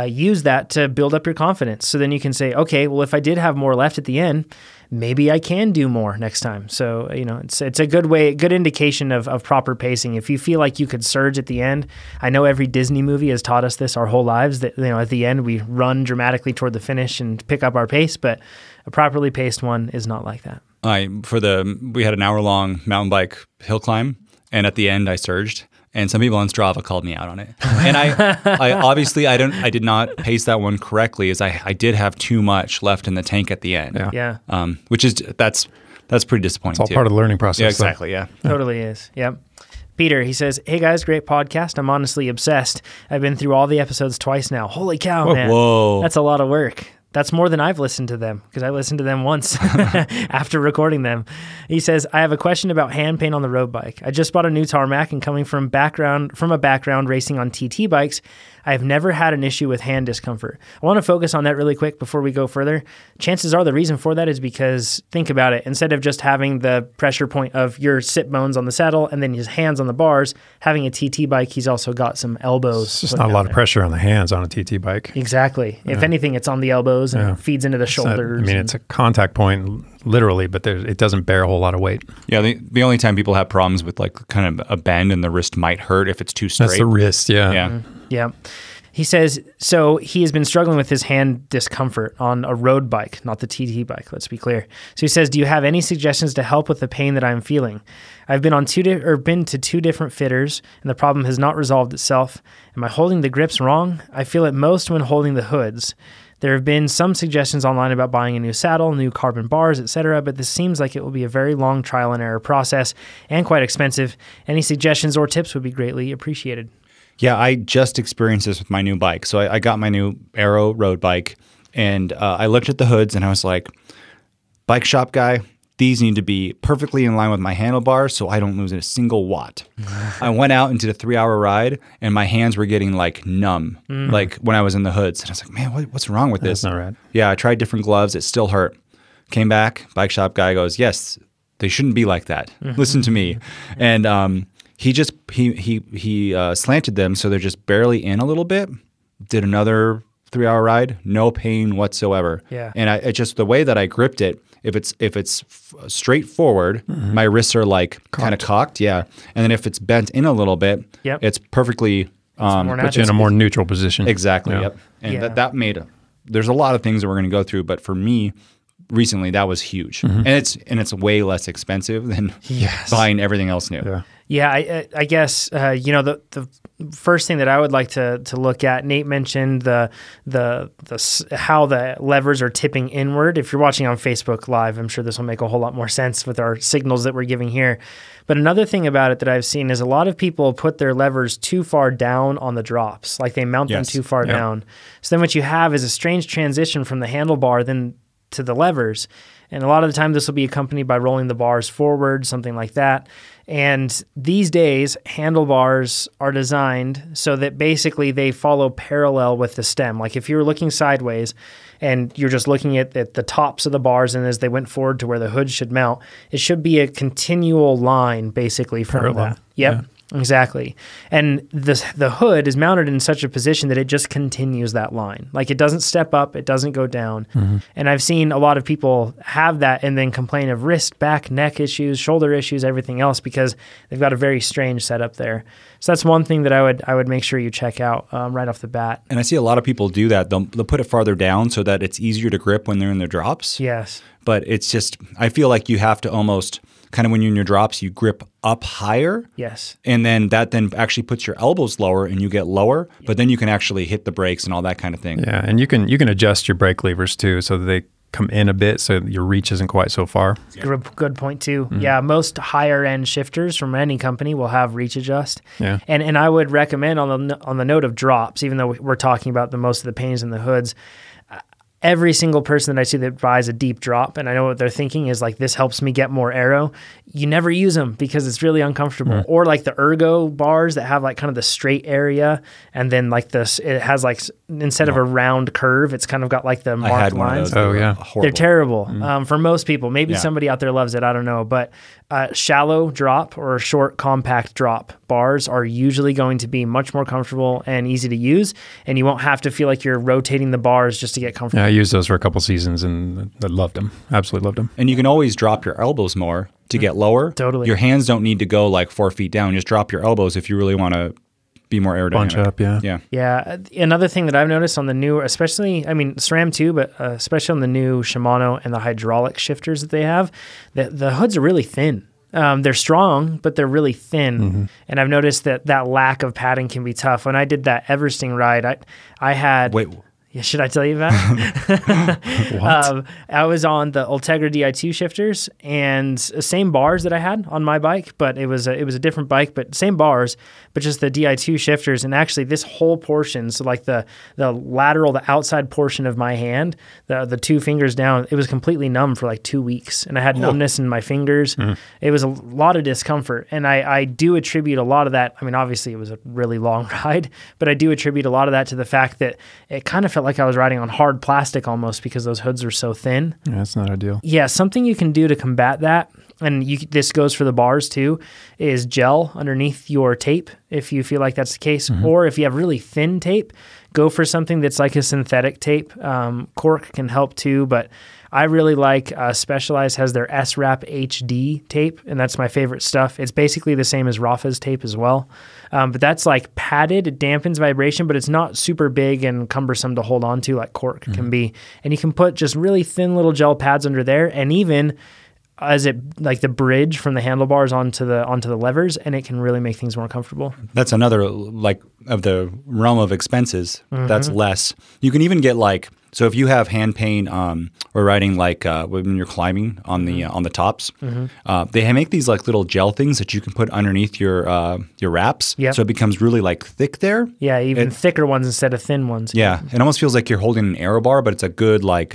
use that to build up your confidence. So then you can say, okay, well, if I did have more left at the end, maybe I can do more next time. So, it's a good indication of proper pacing. If you feel like you could surge at the end, I know every Disney movie has taught us this our whole lives, that, at the end we run dramatically toward the finish and pick up our pace, but a properly paced one is not like that. We had an hour-long mountain bike hill climb, and at the end I surged. And some people on Strava called me out on it. And I did not pace that one correctly, as I did have too much left in the tank at the end. Yeah. That's pretty disappointing. It's all part of the learning process. Yeah, exactly. Yeah. Totally is. Yep. Peter, he says, hey guys, great podcast. I'm honestly obsessed. I've been through all the episodes twice now. Holy cow, man. Whoa. That's a lot of work. That's more than I've listened to them, because I listened to them once after recording them. He says, I have a question about hand pain on the road bike. I just bought a new tarmac, and coming from a background racing on TT bikes, I have never had an issue with hand discomfort. I want to focus on that really quick before we go further. Chances are the reason for that is because, think about it, instead of just having the pressure point of your sit bones on the saddle and then his hands on the bars, having a TT bike, he's also got some elbows. It's just not a lot of pressure on the hands on a TT bike. Exactly. Yeah. If anything, it's on the elbows and it feeds into the shoulders. It's a contact point, literally, but it doesn't bear a whole lot of weight. Yeah, the only time people have problems with like kind of a bend and the wrist might hurt if it's too straight. That's the wrist, yeah. Yeah. Mm-hmm. Yeah. He says, so he has been struggling with his hand discomfort on a road bike, not the TT bike, let's be clear. So he says, do you have any suggestions to help with the pain that I'm feeling? I've been been to 2 different fitters, and the problem has not resolved itself. Am I holding the grips wrong? I feel it most when holding the hoods. There have been some suggestions online about buying a new saddle, new carbon bars, etc., but this seems like it will be a very long trial and error process and quite expensive. Any suggestions or tips would be greatly appreciated. Yeah, I just experienced this with my new bike. So I got my new Aero road bike, and I looked at the hoods, and I was like, bike shop guy, these need to be perfectly in line with my handlebars so I don't lose a single watt. I went out and did a 3-hour ride, and my hands were getting like numb, like when I was in the hoods. And I was like, man, what's wrong with this? That's not right. Yeah, I tried different gloves. It still hurt. Came back, bike shop guy goes, yes, they shouldn't be like that. Listen to me. And he slanted them so they're just barely in a little bit. Did another 3-hour ride, no pain whatsoever. Yeah. And it just the way that I gripped it, if it's straight forward, my wrists are like kind of cocked, yeah. And then if it's bent in a little bit, it's perfectly puts you in a more neutral position. Exactly. Yeah. Yep. And that made there's a lot of things that we're going to go through, but for me, recently that was huge, and it's way less expensive than buying everything else new. Yeah, I guess the first thing that I would like to look at. Nate mentioned the how the levers are tipping inward. If you're watching on Facebook Live, I'm sure this will make a whole lot more sense with our signals that we're giving here. But another thing about it that I've seen is a lot of people put their levers too far down on the drops, like they mount them too far down. So then what you have is a strange transition from the handlebar then to the levers. And a lot of the time this will be accompanied by rolling the bars forward, something like that. And these days, handlebars are designed so that basically they follow parallel with the stem. Like if you're looking sideways and you're just looking at the tops of the bars and as they went forward to where the hood should mount, it should be a continual line basically from that. Yep. Yeah. Exactly. And the hood is mounted in such a position that it just continues that line. Like it doesn't step up, it doesn't go down. And I've seen a lot of people have that and then complain of wrist, back, neck issues, shoulder issues, everything else because they've got a very strange setup there. So that's one thing that I would make sure you check out right off the bat. And I see a lot of people do that. They'll put it farther down so that it's easier to grip when they're in their drops. Yes. But it's just, I feel like you have to almost kind of when you're in your drops, you grip up higher. Yes. And then that then actually puts your elbows lower and you get lower, but then you can actually hit the brakes and all that kind of thing. Yeah, and you can adjust your brake levers too so that they come in a bit so your reach isn't quite so far. Good point too. Yeah, most higher end shifters from any company will have reach adjust. Yeah. And I would recommend on the note of drops, even though we're talking about the most of the pains in the hoods, every single person that I see that buys a deep drop, and I know what they're thinking is like, this helps me get more aero. You never use them because it's really uncomfortable. Or like the ergo bars that have like kind of the straight area, and then like this, it has like, instead of a round curve, it's kind of got like the marked lines. Oh yeah, horrible. They're terrible for most people. Maybe somebody out there loves it. I don't know, but shallow drop or short compact drop bars are usually going to be much more comfortable and easy to use, and you won't have to feel like you're rotating the bars just to get comfortable. Yeah, I used those for a couple seasons and I loved them. Absolutely loved them. And you can always drop your elbows more to get lower. Totally. Your hands don't need to go like 4 feet down. Just drop your elbows if you really want to be more aerodynamic. Bunch up, Yeah. Another thing that I've noticed on the new, especially, I mean, SRAM too, but especially on the new Shimano and the hydraulic shifters that they have, the hoods are really thin. They're strong, but they're really thin. And I've noticed that lack of padding can be tough. When I did that Everesting ride, I had... Wait. Yeah, should I tell you about it? What? I was on the Ultegra Di2 shifters and same bars that I had on my bike, but it was a different bike, but same bars, but just the Di2 shifters. And actually this whole portion, so like the lateral, the outside portion of my hand, the 2 fingers down, it was completely numb for like 2 weeks. And I had numbness in my fingers. It was a lot of discomfort. And I do attribute a lot of that. I mean, obviously it was a really long ride, but I do attribute a lot of that to the fact that it kind of felt like I was riding on hard plastic almost because those hoods are so thin. Yeah, that's not ideal. Yeah, something you can do to combat that, and this goes for the bars too, is gel underneath your tape if you feel like that's the case. Or if you have really thin tape, go for something that's like a synthetic tape. Cork can help too, but I really like Specialized has their S-Wrap HD tape, and that's my favorite stuff. It's basically the same as Rafa's tape as well. But that's like padded, it dampens vibration, but it's not super big and cumbersome to hold on to like Cork can be. And you can put just really thin little gel pads under there, and even as it like the bridge from the handlebars onto the levers, and it can really make things more comfortable. That's another like of the realm of expenses. That's less. You can even get like, so if you have hand pain or riding like when you're climbing on the tops, they make these like little gel things that you can put underneath your wraps. So it becomes really like thick there. Yeah, even thicker ones instead of thin ones. Yeah, it almost feels like you're holding an aero bar, but it's a good like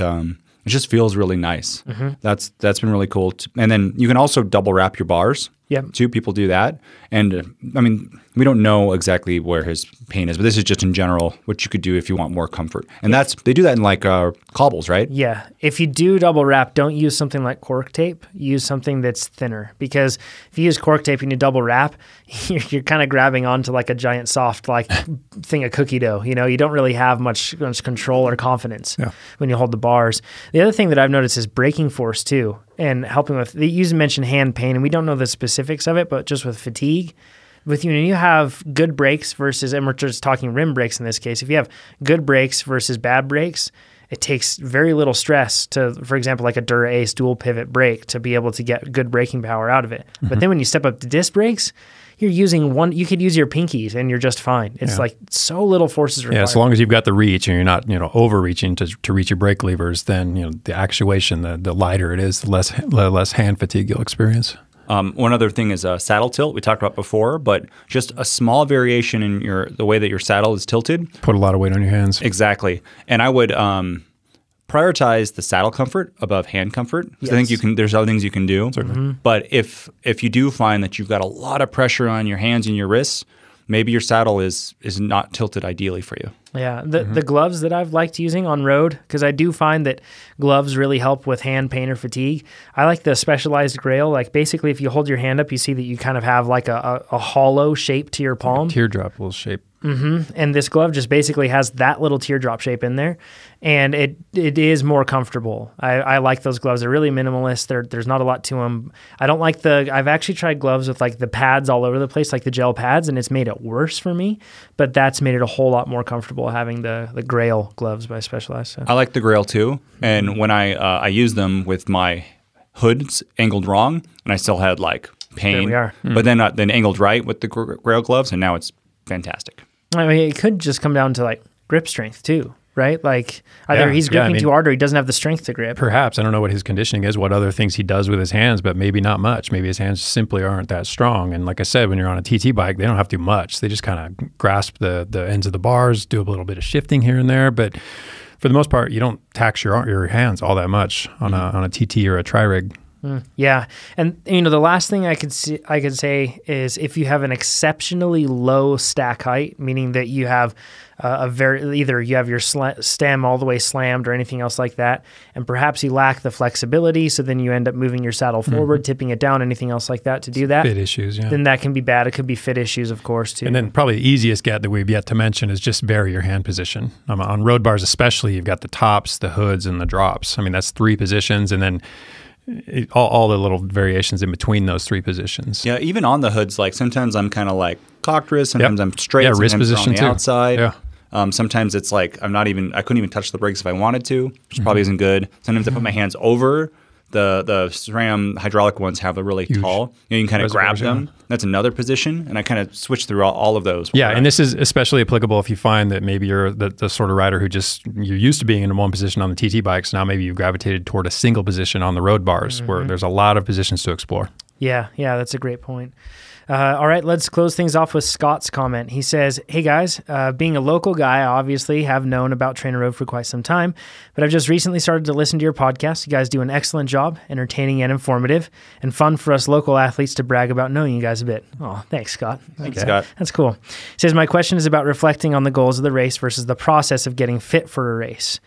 it just feels really nice. That's been really cool. And then you can also double wrap your bars. Too. People do that. And I mean, we don't know exactly where his pain is, but this is just in general what you could do if you want more comfort. And they do that in like cobbles, right? Yeah. If you do double wrap, don't use something like cork tape. Use something that's thinner, because if you use cork tape and you double wrap, you're kind of grabbing onto like a giant soft like thing of cookie dough. You know, you don't really have much control or confidence when you hold the bars. The other thing that I've noticed is braking force too, and helping with, you mentioned hand pain, and we don't know the specifics of it, but just with fatigue, when you have good brakes versus, and we're just talking rim brakes in this case, if you have good brakes versus bad brakes, it takes very little stress to, for example, like a Dura Ace dual pivot brake to be able to get good braking power out of it. But then when you step up to disc brakes, you're using you could use your pinkies and you're just fine. It's like so little forces required. Yeah, as long as you've got the reach and you're not, overreaching to reach your brake levers, then, the actuation, the lighter it is, the less hand fatigue you'll experience. One other thing is saddle tilt. We talked about before, but just a small variation in the way that your saddle is tilted. Put a lot of weight on your hands. Exactly. And I would prioritize the saddle comfort above hand comfort. Yes. I think there's other things you can do. But if you do find that you've got a lot of pressure on your hands and your wrists, maybe your saddle is not tilted ideally for you. Yeah, the gloves that I've liked using on road, because I do find that gloves really help with hand pain or fatigue. I like the Specialized Grail. Like basically, if you hold your hand up, you see that you kind of have like a hollow shape to your palm. Like a teardrop little shape. And this glove just basically has that little teardrop shape in there, and it is more comfortable. I like those gloves. They're really minimalist. There's not a lot to them. I don't like I've actually tried gloves with like the pads all over the place, like the gel pads, and it's made it worse for me, but that's made it a whole lot more comfortable having the Grail gloves by Specialized. So. I like the Grail too, and when I use them with my hoods angled wrong, and I still had like pain, there we are. But then angled right with the Grail gloves, and now it's fantastic. I mean, it could just come down to like grip strength too, right? Like either he's gripping too hard or he doesn't have the strength to grip. Perhaps. I don't know what his conditioning is, what other things he does with his hands, but maybe not much. Maybe his hands simply aren't that strong. And like I said, when you're on a TT bike, they don't have to do much. They just kind of grasp the ends of the bars, do a little bit of shifting here and there. But for the most part, you don't tax your hands all that much on a TT or a tri-rig. Yeah. And, the last thing I could say is if you have an exceptionally low stack height, meaning that you have either you have your stem all the way slammed or anything else like that, and perhaps you lack the flexibility, so then you end up moving your saddle forward, tipping it down, anything else like that to do that. Fit issues, yeah. Then that can be bad. It could be fit issues, of course, too. And then probably the easiest get that we've yet to mention is just vary your hand position. On road bars especially, you've got the tops, the hoods, and the drops. I mean, that's 3 positions, and then all the little variations in between those 3 positions. Yeah, even on the hoods, like sometimes I'm kind of like cocked wrist, sometimes I'm straight, wrist sometimes position on the too. outside. Yeah. Sometimes it's like I couldn't even touch the brakes if I wanted to, which probably isn't good. Sometimes I put my hands over the SRAM hydraulic ones have a really huge tall. You can kind of grab them. That's another position, and I kind of switch through all of those. Yeah, and this is especially applicable if you find that maybe you're the sort of rider who you're used to being in one position on the TT bikes. Now maybe you've gravitated toward a single position on the road bars where there's a lot of positions to explore. Yeah, that's a great point. All right, let's close things off with Scott's comment. He says, hey guys, being a local guy, I obviously have known about TrainerRoad for quite some time, but I've just recently started to listen to your podcast. You guys do an excellent job, entertaining and informative, and fun for us local athletes to brag about knowing you guys a bit. Oh, thanks, Scott. Thanks, Scott. That's cool. He says, my question is about reflecting on the goals of the race versus the process of getting fit for a race.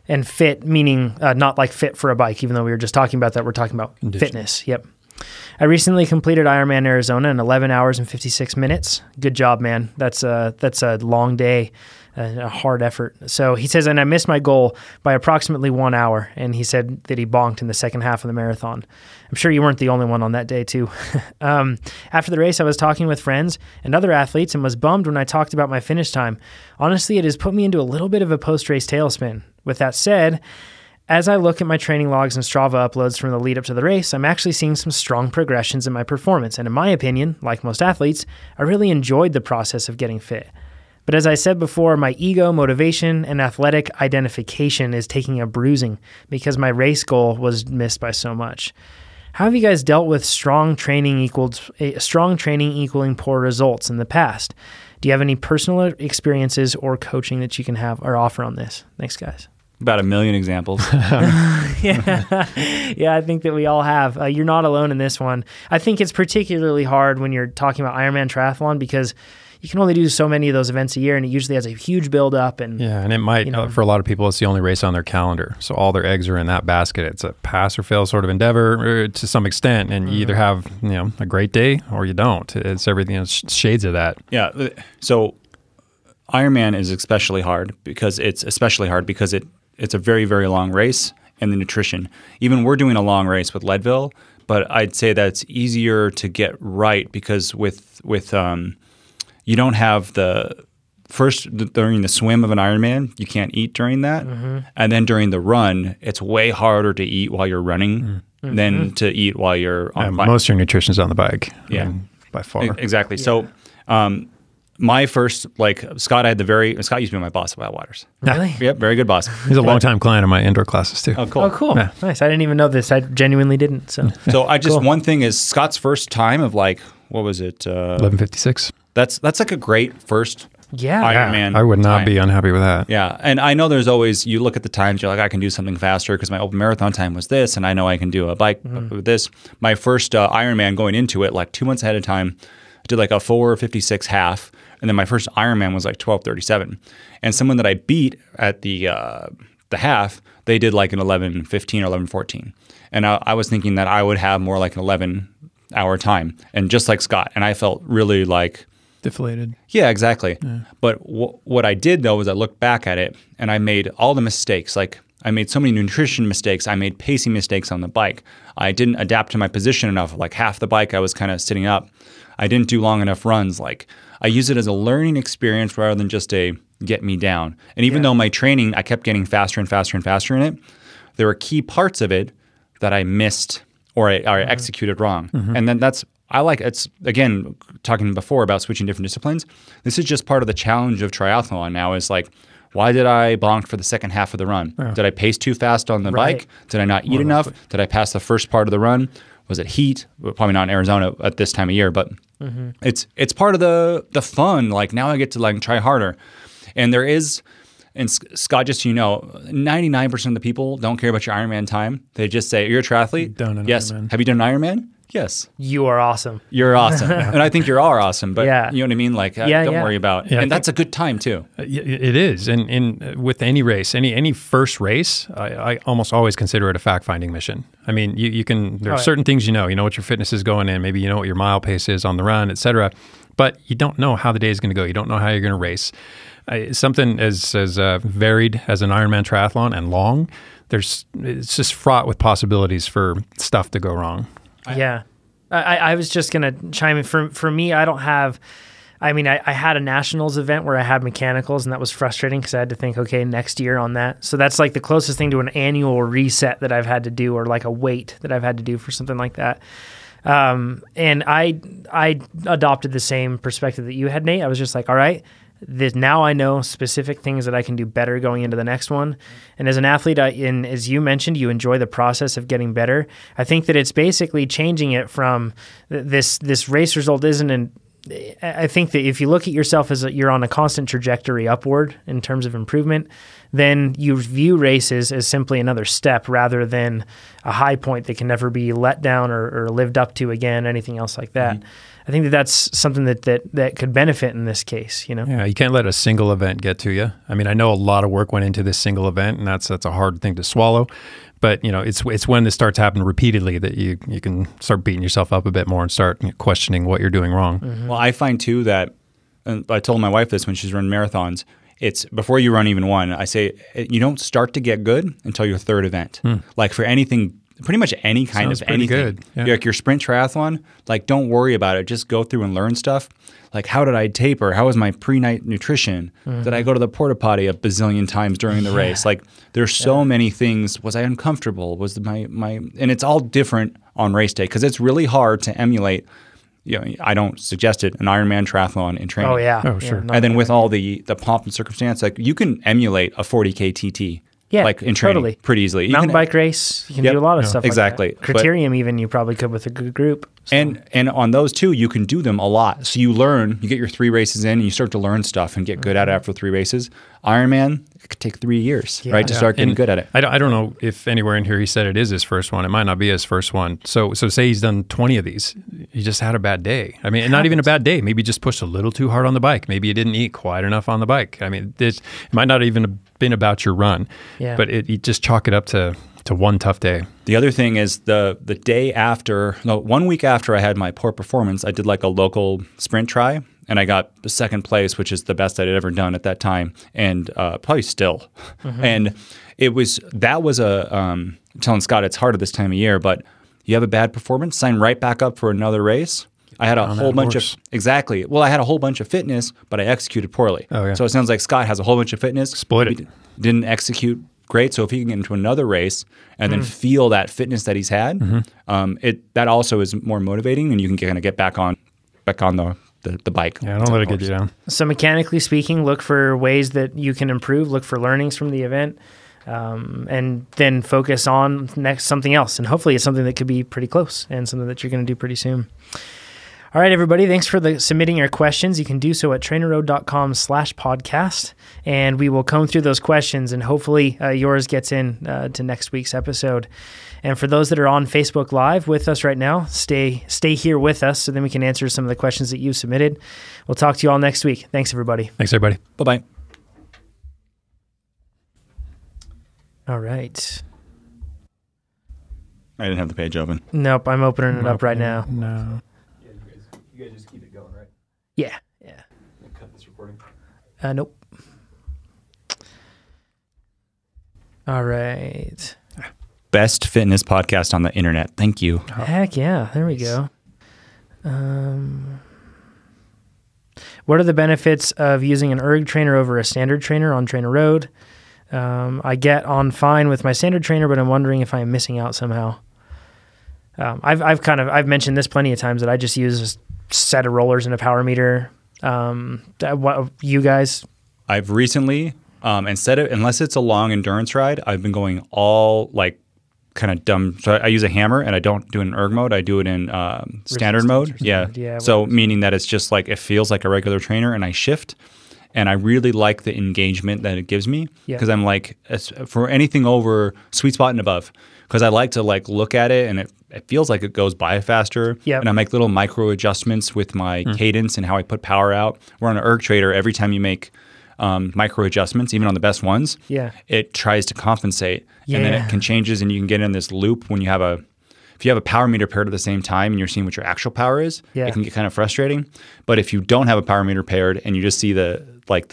And fit meaning not like fit for a bike, even though we were just talking about that. We're talking about fitness. Yep. I recently completed Ironman Arizona in 11 hours and 56 minutes. Good job, man. That's a long day, a hard effort. So he says, and I missed my goal by approximately 1 hour. And he said that he bonked in the second half of the marathon. I'm sure you weren't the only one on that day too. After the race, I was talking with friends and other athletes and was bummed when I talked about my finish time. Honestly, it has put me into a little bit of a post-race tailspin. With that said, as I look at my training logs and Strava uploads from the lead up to the race, I'm actually seeing some strong progressions in my performance. And in my opinion, like most athletes, I really enjoyed the process of getting fit. But as I said before, my ego, motivation, and athletic identification is taking a bruising because my race goal was missed by so much. How have you guys dealt with strong training equaling poor results in the past? Do you have any personal experiences or coaching that you can have or offer on this? Thanks, guys. About 1 million examples. Yeah, I think that we all have. You're not alone in this one. I think it's particularly hard when you're talking about Ironman triathlon because you can only do so many of those events a year, and it usually has a huge build-up. And it might, for a lot of people, it's the only race on their calendar. So all their eggs are in that basket. It's a pass or fail sort of endeavor to some extent, and you either have a great day or you don't. It's everything, shades of that. Yeah, so Ironman is especially hard because it's a very, very long race, and the nutrition. Even we're doing a long race with Leadville, but I'd say that's easier to get right because with you don't have the first during the swim of an Ironman, you can't eat during that. And then during the run, it's way harder to eat while you're running than to eat while you're on the bike. Most of your nutrition is on the bike. Yeah. I mean, by far. Exactly. Yeah. So my first, like Scott used to be my boss at Wildwaters. Really? Yep, very good boss. He's a longtime client of my indoor classes too. Oh, cool. Oh, cool. Yeah. Nice. I didn't even know this. I genuinely didn't. So I just, one thing is Scott's first time of like, what was it? 11:56. That's like a great first Ironman. I would not time. be unhappy with that. Yeah. And I know there's always, you look at the times, you're like, I can do something faster because my open marathon time was this, and I know I can do a bike with this. My first Ironman going into it, like 2 months ahead of time, I did like a 4:56 half. And then my first Ironman was like 12:37. And someone that I beat at the half, they did like an 11:15 or 11:14. And I was thinking that I would have more like an 11-hour time. And just like Scott. And I felt really like... deflated. Yeah, exactly. Yeah. But what I did, though, was I looked back at it and I made all the mistakes. Like I made so many nutrition mistakes. I made pacing mistakes on the bike. I didn't adapt to my position enough. Like half the bike, I was kind of sitting up. I didn't do long enough runs. Like I use it as a learning experience rather than just a get me down. And even though my training, I kept getting faster and faster and faster in it, there were key parts of it that I missed or I executed wrong. And then it's, again, talking before about switching different disciplines. This is just part of the challenge of triathlon now is like, why did I bonk for the second half of the run? Yeah. Did I pace too fast on the bike? Did I not eat enough? Did I pass the first part of the run? Was it heat? Well, probably not in Arizona at this time of year, but it's part of the fun. Like now I get to like try harder. And there is, and Scott, just so you know, 99% of the people don't care about your Ironman time. They just say, you're a triathlete? Yes. Ironman. Have you done an Ironman? Yes. You are awesome. You're awesome. And I think you are awesome, but you know what I mean? Like, don't worry about it. And that's a good time too. It is. And with any race, any first race, I almost always consider it a fact-finding mission. I mean, you can, there are certain things you know what your fitness is going in, maybe you know what your mile pace is on the run, et cetera, but you don't know how the day is going to go. You don't know how you're going to race. Something as varied as an Ironman triathlon and long, it's just fraught with possibilities for stuff to go wrong. Yeah. I was just going to chime in. For me, I don't have... I mean, I had a nationals event where I had mechanicals, and that was frustrating because I had to think, okay, next year on that. So that's like the closest thing to an annual reset that I've had to do, or like a weight that I've had to do for something like that. And I adopted the same perspective that you had, Nate. I was just like, all right, now I know specific things that I can do better going into the next one. And as an athlete, as you mentioned, you enjoy the process of getting better. I think that it's basically changing it from this race result I think that if you look at yourself as you're on a constant trajectory upward in terms of improvement, then you view races as simply another step rather than a high point that can never be let down or lived up to again, anything else like that. I think that's something that could benefit in this case, you know? Yeah, you can't let a single event get to you. I mean, I know a lot of work went into this single event, and that's a hard thing to swallow. But, you know, it's when this starts happening repeatedly that you can start beating yourself up a bit more and start questioning what you're doing wrong. Well, I find, too, that, and I told my wife this when she's running marathons, it's before you run even one, I say you don't start to get good until your third event. Like for anything, pretty much any kind of anything. Good. Yeah. Like your sprint triathlon, like don't worry about it. Just go through and learn stuff. Like how did I taper? How was my pre-night nutrition? Did I go to the porta potty a bazillion times during the race? Like there's so many things. Was I uncomfortable? Was my and it's all different on race day because it's really hard to emulate. You know, I don't suggest it, an Ironman triathlon in training. Oh yeah. Oh sure. And then with all the pomp and circumstance, like you can emulate a 40K TT. Yeah, like in training, totally. Pretty easily. Mountain bike race, you can do a lot of stuff exactly. like that. Criterium even, you probably could with a good group. So. And on those too, you can do them a lot. So you learn, you get your 3 races in, and you start to learn stuff and get good at it after 3 races. Ironman, it could take 3 years, right, to start getting good at it. I don't know if anywhere in here he said it is his first one. It might not be his first one. So say he's done 20 of these. He just had a bad day. I mean, and not even a bad day. Maybe he just pushed a little too hard on the bike. Maybe you didn't eat quite enough on the bike. I mean, it might not even have been about your run, but you just chalk it up to one tough day. The other thing is the day after, 1 week after I had my poor performance, I did like a local sprint try, and I got the second place, which is the best I'd ever done at that time, and probably still. And that was telling Scott it's hard at this time of year, but you have a bad performance, sign right back up for another race. I had a whole bunch of exactly. Well, I had a whole bunch of fitness, but I executed poorly. Oh, yeah. So it sounds like Scott has a whole bunch of fitness, exploited, didn't execute great. So if he can get into another race and then feel that fitness that he's had, that also is more motivating, and you can kind of get back on the bike. Yeah, don't let it get you down. So mechanically speaking, look for ways that you can improve. Look for learnings from the event. And then focus on something else. And hopefully it's something that could be pretty close and something that you're going to do pretty soon. All right, everybody. Thanks for submitting your questions. You can do so at trainerroad.com/podcast. And we will comb through those questions, and hopefully yours gets in to next week's episode. And for those that are on Facebook Live with us right now, stay here with us so then we can answer some of the questions that you submitted. We'll talk to you all next week. Thanks, everybody. Thanks, everybody. Bye-bye. All right. I didn't have the page open. Nope, I'm opening it up right now. No. You guys just keep it going, right? Yeah. Cut this recording. Nope. All right. Best fitness podcast on the internet. Thank you. Heck yeah. There we go. What are the benefits of using an erg trainer over a standard trainer on TrainerRoad? I get on fine with my standard trainer, but I'm wondering if I'm missing out somehow. I've mentioned this plenty of times that I just use a set of rollers and a power meter. What you guys? I've recently, unless it's a long endurance ride, I've been going all like kind of dumb. So I use a hammer, and I don't do it in erg mode. I do it in standard mode. Yeah. So meaning that it's just like it feels like a regular trainer, and I shift. And I really like the engagement that it gives me because I'm like, for anything over sweet spot and above, because I like to like look at it and it feels like it goes by faster. Yep. And I make little micro adjustments with my cadence and how I put power out. We're on an erg trader. Every time you make micro adjustments, even on the best ones, it tries to compensate. And then it can changes, and you can get in this loop when you have if you have a power meter paired at the same time and you're seeing what your actual power is, it can get kind of frustrating. But if you don't have a power meter paired and you just see the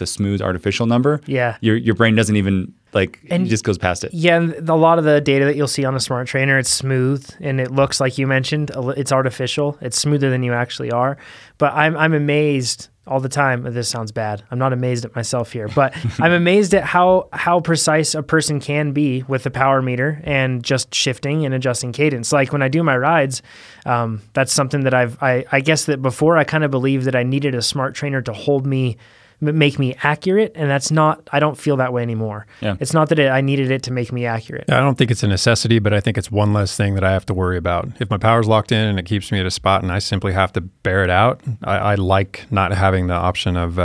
smooth artificial number, your brain doesn't even it just goes past it. Yeah, and a lot of the data that you'll see on a smart trainer, it's smooth and it looks like you mentioned, it's artificial. It's smoother than you actually are. But I'm amazed all the time. This sounds bad. I'm not amazed at myself here, but I'm amazed at how precise a person can be with the power meter and just shifting and adjusting cadence. Like when I do my rides, that's something that I guess that before I kind of believed that I needed a smart trainer to make me accurate, and I don't feel that way anymore. Yeah. It's not that I needed it to make me accurate. I don't think it's a necessity, but I think it's one less thing that I have to worry about. If my power's locked in and it keeps me at a spot and I simply have to bear it out, I like not having the option of,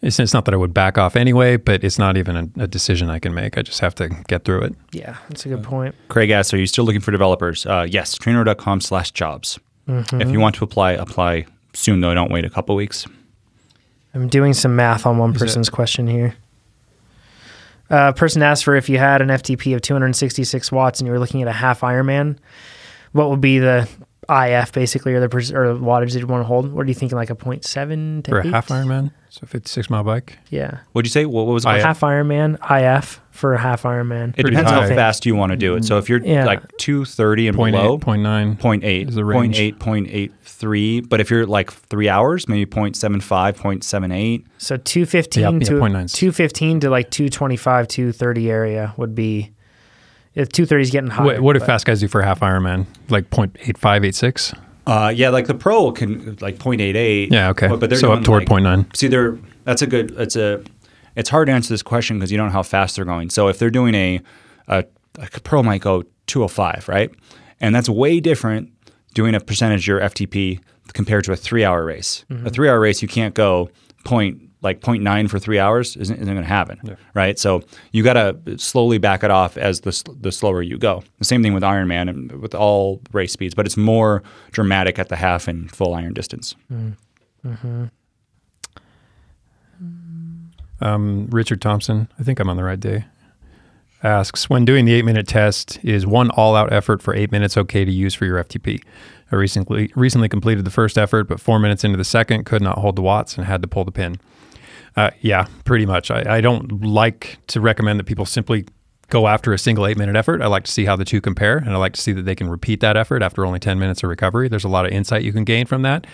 it's not that I would back off anyway, but it's not even a decision I can make. I just have to get through it. Yeah, that's a good point. Craig asks, are you still looking for developers? Yes, trainerroad.com/jobs. If you want to apply soon though, don't wait a couple weeks. I'm doing some math on one person's question here. Person asked for if you had an FTP of 266 watts and you were looking at a half Ironman, what would be the IF basically, or the wattage that you want to hold? What are you thinking, like a 0.7 to 8? For a half Ironman? So 56 mile bike? Yeah. What'd you say? What was it? Half Ironman, IF for a half Ironman. It depends how fast you want to do it. So if you're like 230 and below, 0.9 is the range. 0.8, 0.83. But if you're like 3 hours, maybe 0.75, 0.78. So 215 to like 225, 230 area would be, if 230 is getting high. What do fast guys do for a half Ironman? Like 0.85, 86? Yeah, like the pro can like 0.88. Yeah, okay. But they're so up toward 0.9. See, it's hard to answer this question because you don't know how fast they're going. So if they're doing a pro might go 205, right? And that's way different doing a percentage of your FTP compared to a 3 hour race. A 3 hour race, you can't go 0.9 for 3 hours isn't going to happen, right? So you got to slowly back it off as the slower you go. The same thing with Ironman and with all race speeds, but it's more dramatic at the half and full iron distance. Richard Thompson, I think I'm on the right day, asks, when doing the 8-minute test, is one all-out effort for 8 minutes okay to use for your FTP? I recently completed the first effort, but 4 minutes into the second, could not hold the watts and had to pull the pin. Yeah, pretty much. I don't like to recommend that people simply go after a single 8-minute effort. I like to see how the two compare, and I like to see that they can repeat that effort after only 10 minutes of recovery. There's a lot of insight you can gain from that.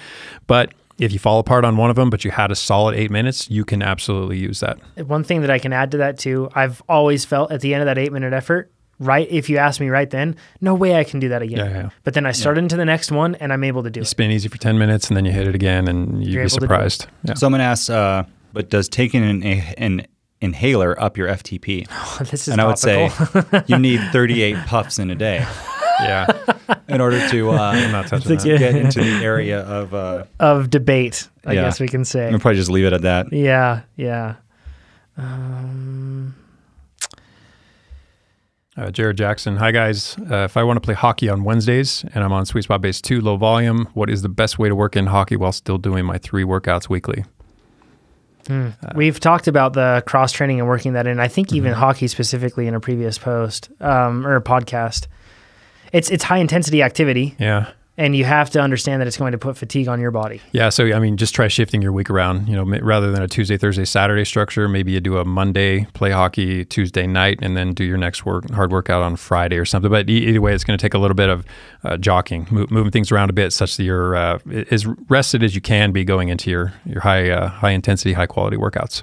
But if you fall apart on one of them, but you had a solid 8 minutes, you can absolutely use that. One thing that I can add to that too, I've always felt at the end of that 8-minute effort, right, if you ask me right then, no way I can do that again. Yeah. But then I start into the next one and I'm able to do it. You spin easy for 10 minutes and then you hit it again and you'd be surprised. Yeah. Someone asked, but does taking an inhaler up your FTP? Oh, this is and topical. I would say you need 38 puffs in a day. Yeah. In order to I'm not touching that. get into the area of debate, I guess we can say. We'll probably just leave it at that. Yeah. Jared Jackson. Hi, guys. If I want to play hockey on Wednesdays and I'm on Sweet Spot Base 2, low volume, what is the best way to work in hockey while still doing my 3 workouts weekly? We've talked about the cross training and working that in. I think even hockey specifically in a previous post or podcast. It's high intensity activity. Yeah. And you have to understand that it's going to put fatigue on your body. Yeah. So, I mean, just try shifting your week around, rather than a Tuesday, Thursday, Saturday structure. Maybe you do a Monday, play hockey Tuesday night, and then do your next hard workout on Friday or something. But either way, it's going to take a little bit of jockeying, moving things around a bit such that you're as rested as you can be going into your high intensity, high quality workouts.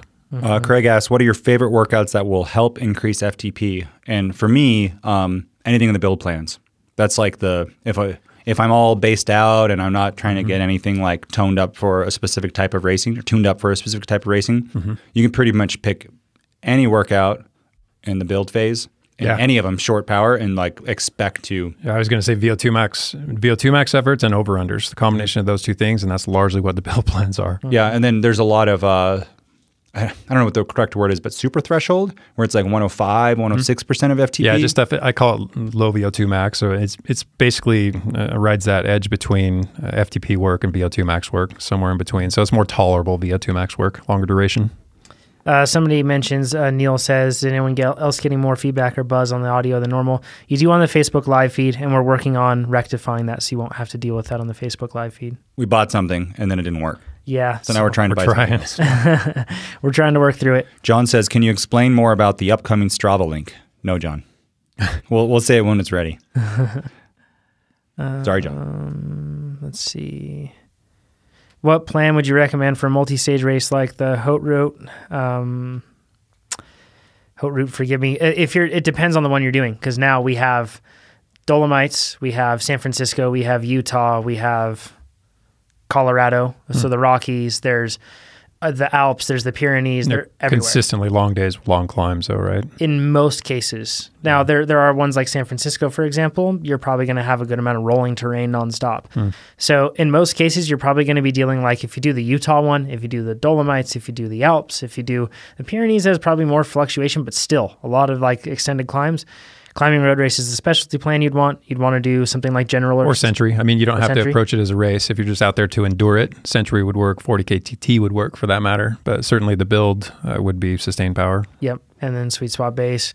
Craig asks, what are your favorite workouts that will help increase FTP? And for me, anything in the build plans. That's like if I'm all based out and I'm not trying to get anything like toned up for a specific type of racing or tuned up for a specific type of racing, you can pretty much pick any workout in the build phase, and any of them short power, and like expect to. Yeah, I was going to say VO2 max efforts and over-unders, the combination of those two things, and that's largely what the build plans are. Yeah, and then there's a lot of I don't know what the correct word is, but super threshold, where it's like 105, 106% of FTP. Yeah, just stuff. I call it low VO2 max. So it's basically rides that edge between FTP work and VO2 max work, somewhere in between. So it's more tolerable VO2 max work, longer duration. Somebody mentions, Neil says, did anyone else getting more feedback or buzz on the audio than normal? You do on the Facebook live feed, and we're working on rectifying that so you won't have to deal with that on the Facebook live feed. We bought something, and then it didn't work. Yeah. So now we're trying to buy something else. We're trying to work through it. John says, can you explain more about the upcoming Strava link? No, John. We'll say it when it's ready. Sorry, John. Let's see. What plan would you recommend for a multi-stage race like the Haute Route? Haute Route, forgive me. It depends on the one you're doing, because now we have Dolomites, we have San Francisco, we have Utah, we have Colorado, so the Rockies, there's the Alps, there's the Pyrenees, they're everywhere. Consistently long days, long climbs, though, right? In most cases. Now, there are ones like San Francisco, for example, you're probably going to have a good amount of rolling terrain nonstop. So in most cases, you're probably going to be dealing like if you do the Utah one, if you do the Dolomites, if you do the Alps, if you do the Pyrenees, there's probably more fluctuation, but still a lot of like extended climbs. Climbing road race is the specialty plan you'd want. You'd want to do something like general or Century. I mean, you don't have to approach it as a race. If you're just out there to endure it, Century would work, 40K TT would work for that matter. But certainly the build would be sustained power. Yep. And then Sweet Spot Base.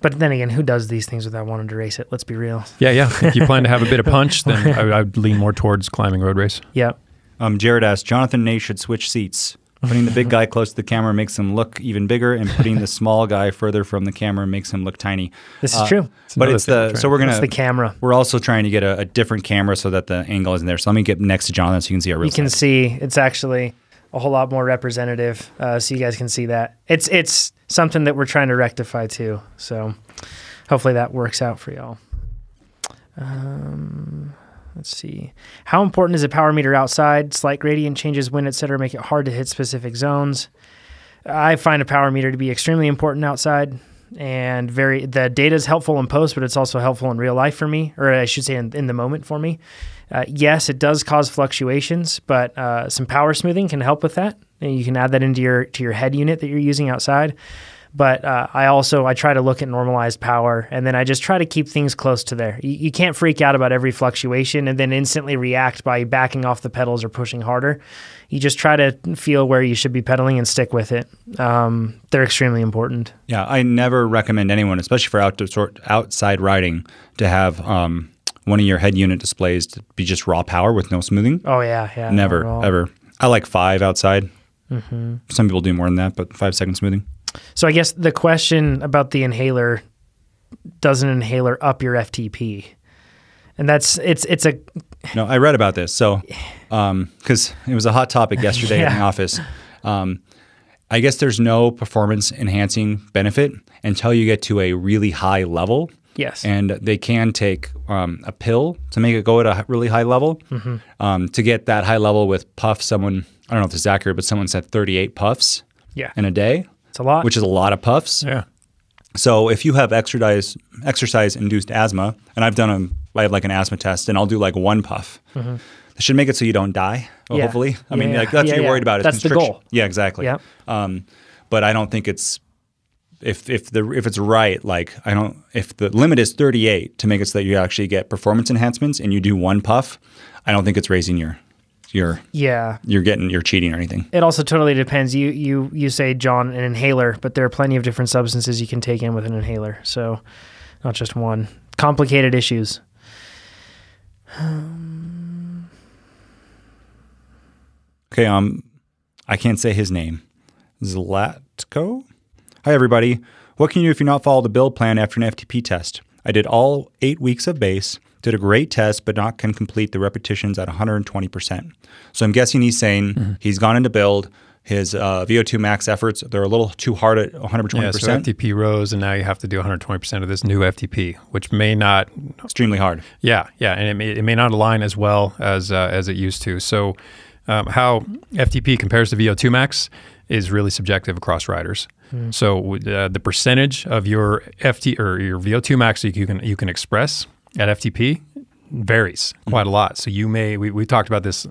But then again, who does these things without wanting to race it? Let's be real. Yeah. If you plan to have a bit of punch, then I'd lean more towards climbing road race. Yep. Jared asked, Jonathan Nate should switch seats. Putting the big guy close to the camera makes him look even bigger, and putting the small guy further from the camera makes him look tiny. This is true. But it's the camera. We're also trying to get a different camera so that the angle isn't there. So let me get next to Jonathan so you can see our real You can see it's actually a whole lot more representative, so you guys can see that. It's something that we're trying to rectify too. So hopefully that works out for y'all. Let's see. How important is a power meter outside? Slight gradient changes, wind, etc., make it hard to hit specific zones. I find a power meter to be extremely important outside, and the data is helpful in post, but it's also helpful in real life for me, or I should say in the moment for me. Yes, it does cause fluctuations, but some power smoothing can help with that. And you can add that into your head unit that you're using outside. But I try to look at normalized power, and then I just try to keep things close to there. You can't freak out about every fluctuation and then instantly react by backing off the pedals or pushing harder. You just try to feel where you should be pedaling and stick with it. They're extremely important. Yeah, I never recommend anyone, especially for outside riding, to have one of your head unit displays to be just raw power with no smoothing. Oh, yeah. Never, ever. I like 5 outside. Some people do more than that, but 5 second smoothing. So I guess the question about the inhaler, does an inhaler up your FTP? And it's a... No, I read about this. So, because it was a hot topic yesterday in the office. I guess there's no performance enhancing benefit until you get to a really high level. Yes. And they can take a pill to make it go at a really high level. To get that high level with puffs, I don't know if this is accurate, but someone said 38 puffs in a day. It's a lot. Which is a lot of puffs. Yeah. So if you have exercise-induced asthma, and I have like an asthma test, and I'll do like 1 puff. That should make it so you don't die, hopefully. I mean, like that's what you're worried about. That's the goal. Yeah, exactly. Yep. But I don't think it's if it's right. Like if the limit is 38 to make it so that you actually get performance enhancements, and you do 1 puff, I don't think it's raising you're cheating or anything. It also totally depends. You say, John, an inhaler, but there are plenty of different substances you can take in with an inhaler. So not just one. Complicated issues. Okay, I can't say his name. Zlatko? Hi, everybody. What can you do if you not follow the build plan after an FTP test? I did all 8 weeks of base, did a great test, but not can complete the repetitions at 120%. So I'm guessing he's saying he's gone into build. His VO2 max efforts, they're a little too hard at 120%. Yeah, so FTP rose, and now you have to do 120% of this new FTP, which may not... Extremely hard. Yeah, and it may not align as well as it used to. So how FTP compares to VO2 max is really subjective across riders. So the percentage of your your VO2 max that you can express at FTP varies quite a lot. So we talked about this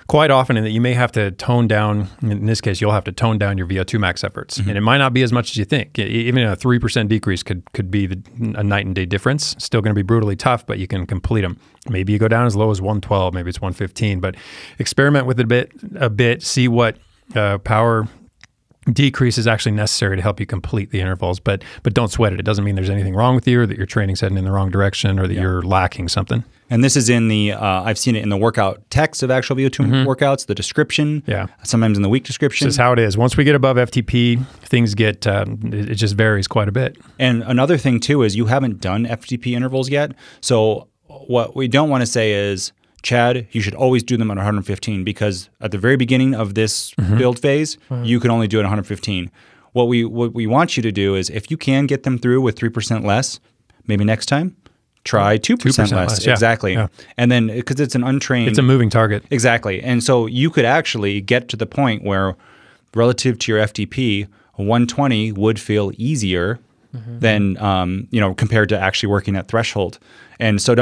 quite often, in that you may have to tone down, in this case, you'll have to tone down your VO2 max efforts. And it might not be as much as you think. Even a 3% decrease could be a night and day difference. Still going to be brutally tough, but you can complete them. Maybe you go down as low as 112, maybe it's 115, but experiment with it a bit, see what power decrease is actually necessary to help you complete the intervals, but don't sweat it. It doesn't mean there's anything wrong with you, or that your training's heading in the wrong direction, or that you're lacking something. And this is in the, I've seen it in the workout text of actual VO2 workouts, the description, sometimes in the week description. This is how it is. Once we get above FTP, things get, it just varies quite a bit. And another thing too is you haven't done FTP intervals yet. So what we don't want to say is, Chad, you should always do them at 115, because at the very beginning of this build phase, you can only do it at 115. What we want you to do is, if you can get them through with 3% less, maybe next time, try 2% less. Exactly. Yeah. And then, because it's an untrained... It's a moving target. Exactly. And so you could actually get to the point where, relative to your FTP, 120 would feel easier than, compared to actually working at threshold. And so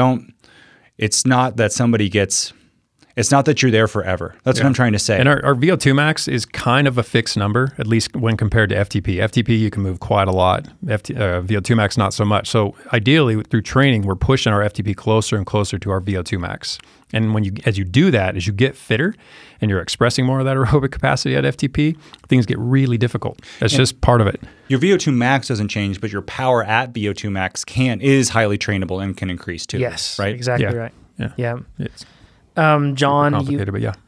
it's not that it's not that you're there forever. That's what I'm trying to say. And our VO2 max is kind of a fixed number, at least when compared to FTP. FTP, you can move quite a lot. VO2 max, not so much. So ideally, through training, we're pushing our FTP closer and closer to our VO2 max. And as you do that, as you get fitter and you're expressing more of that aerobic capacity at FTP, things get really difficult. That's just part of it. Your VO2 max doesn't change, but your power at VO2 max is highly trainable and can increase too. Yes, right? Exactly right. Yeah. It's John,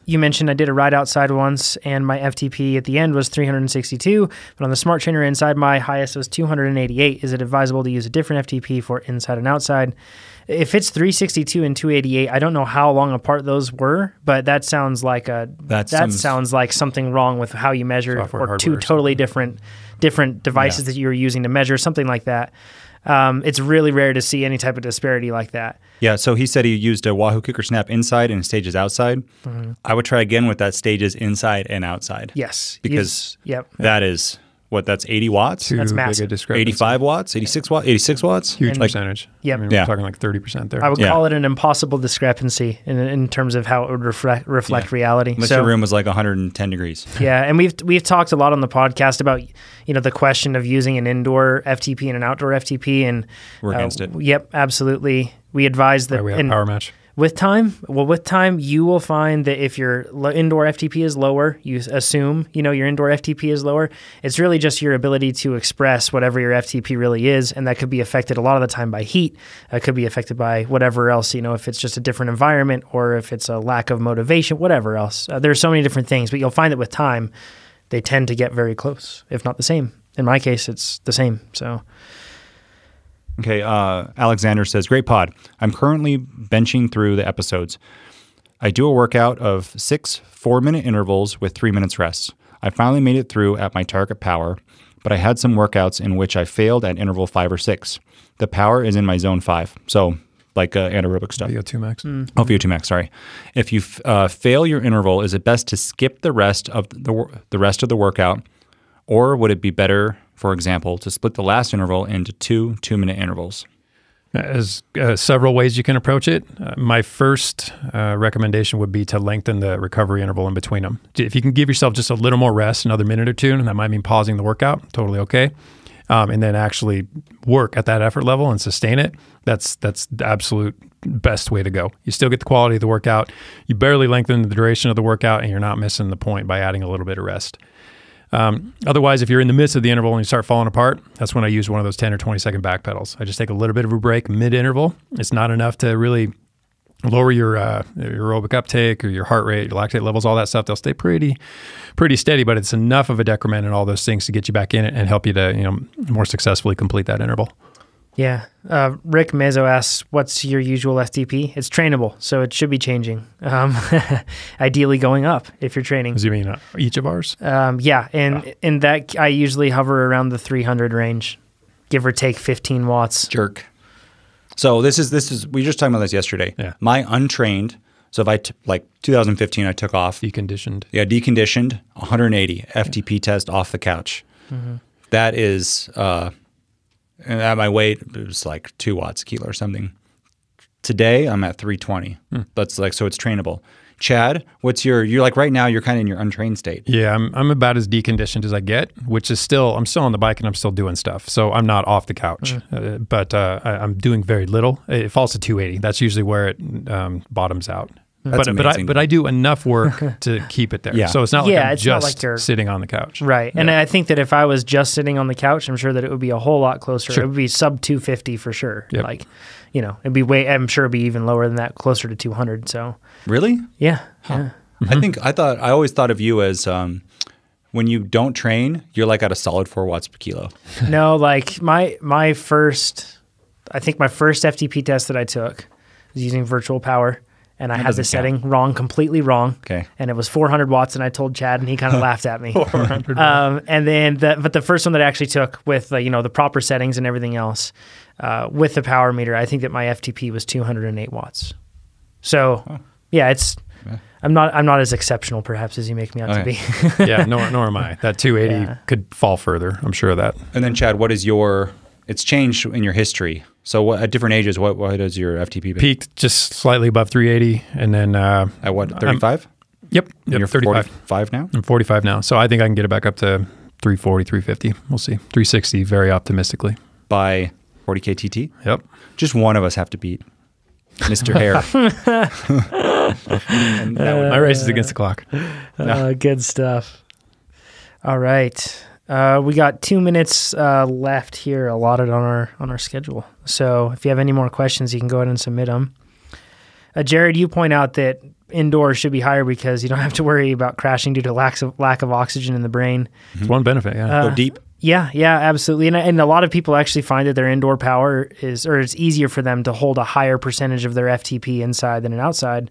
you mentioned I did a ride outside once, and my FTP at the end was 362, but on the Smart Trainer inside, my highest was 288. Is it advisable to use a different FTP for inside and outside? If it's 362 and 288, I don't know how long apart those were, but that sounds like sounds like something wrong with how you measure, or two totally different devices that you're using to measure, something like that. It's really rare to see any type of disparity like that. Yeah, so he said he used a Wahoo Kicker Snap inside and stages outside. I would try again with that stages inside and outside. Yes. Because that is, that's 80 watts? That's massive. 85 watts? 86 watts? 86 watts? Huge percentage. Yep. I mean, we're talking like 30% there. I would call it an impossible discrepancy in terms of how it would reflect reality. Unless your room was like 110 degrees. Yeah, and we've talked a lot on the podcast about the question of using an indoor FTP and an outdoor FTP, and we're against it. Yep, absolutely. We advise that. We have power match. With time, you will find that if your indoor FTP is lower, you assume, your indoor FTP is lower. It's really just your ability to express whatever your FTP really is, and that could be affected a lot of the time by heat. It could be affected by whatever else, if it's just a different environment or if it's a lack of motivation, whatever else. There's so many different things, but you'll find that with time, they tend to get very close, if not the same. In my case, it's the same, so... Okay, Alexander says, great pod. I'm currently benching through the episodes. I do a workout of 6 4-minute intervals with 3 minutes rest. I finally made it through at my target power, but I had some workouts in which I failed at interval 5 or 6. The power is in my zone 5, so like anaerobic stuff. VO2 max. Mm-hmm. Oh, VO2 max, sorry. If you fail your interval, is it best to skip the rest of the rest of the workout, or would it be better, for example, to split the last interval into 2 2-minute intervals? There's several ways you can approach it. My first recommendation would be to lengthen the recovery interval in between them. If you can give yourself just a little more rest, another minute or two, and that might mean pausing the workout, totally okay. And then actually work at that effort level and sustain it. That's the absolute best way to go. You still get the quality of the workout. You barely lengthen the duration of the workout, and you're not missing the point by adding a little bit of rest. Otherwise, if you're in the midst of the interval and you start falling apart, that's when I use one of those 10 or 20 second back pedals. I just take a little bit of a break mid-interval. It's not enough to really lower your aerobic uptake or your heart rate, your lactate levels, all that stuff. They'll stay pretty steady, but it's enough of a decrement in all those things to get you back in it and help you to more successfully complete that interval. Yeah. Rick Mezzo asks, what's your usual FTP? It's trainable, so it should be changing. Ideally going up if you're training. Does you mean each of ours? Yeah. And in that, I usually hover around the 300 range, give or take 15 watts. Jerk. So this is we were just talking about this yesterday. Yeah. My untrained, so if I, like 2015, I took off. Deconditioned. Yeah, deconditioned, 180 FTP test off the couch. Mm-hmm. That is... and at my weight, it was like 2 watts a kilo or something. Today, I'm at 320. That's like, so it's trainable. Chad, you're like right now, you're kind of in your untrained state. Yeah, I'm about as deconditioned as I get, which is I'm still on the bike and I'm still doing stuff. So I'm not off the couch, but I'm doing very little. It falls to 280. That's usually where it bottoms out. But I do enough work to keep it there. Yeah. So it's not like I'm just sitting on the couch. Right. Yeah. And I think that if I was just sitting on the couch, I'm sure that it would be a whole lot closer. Sure. It would be sub 250 for sure. Yep. Like, it'd be I'm sure it'd be even lower than that, closer to 200. So really? Yeah. Huh. Yeah. Mm-hmm. I always thought of you as when you don't train, you're like at a solid 4 watts per kilo. No, like my first FTP test that I took was using virtual power. And I had the setting wrong, completely wrong. Okay. And it was 400 watts, and I told Chad, and he kind of laughed at me. 400 and then, but the first one that I actually took with the proper settings and everything else, with the power meter, I think that my FTP was 208 watts. So, I'm not as exceptional perhaps as you make me out to be. Yeah, nor am I. That 280 could fall further. I'm sure of that. And then Chad, what is it's changed in your history. So at different ages, what is your FTP been? Peaked just slightly above 380, and then at what, 35? Yep, you're 35. 45 now? I'm 45 now, so I think I can get it back up to 340, 350. We'll see. 360, very optimistically. By 40K TT? Yep. Just one of us have to beat Mr. Hare. My race is against the clock. Good stuff. All right. We got 2 minutes left here allotted on our schedule. So if you have any more questions, you can go ahead and submit them. Jared, you point out that indoors should be higher because you don't have to worry about crashing due to lack of oxygen in the brain. It's one benefit, yeah. Go deep. Yeah, absolutely. And a lot of people actually find that their indoor power it's easier for them to hold a higher percentage of their FTP inside than an outside,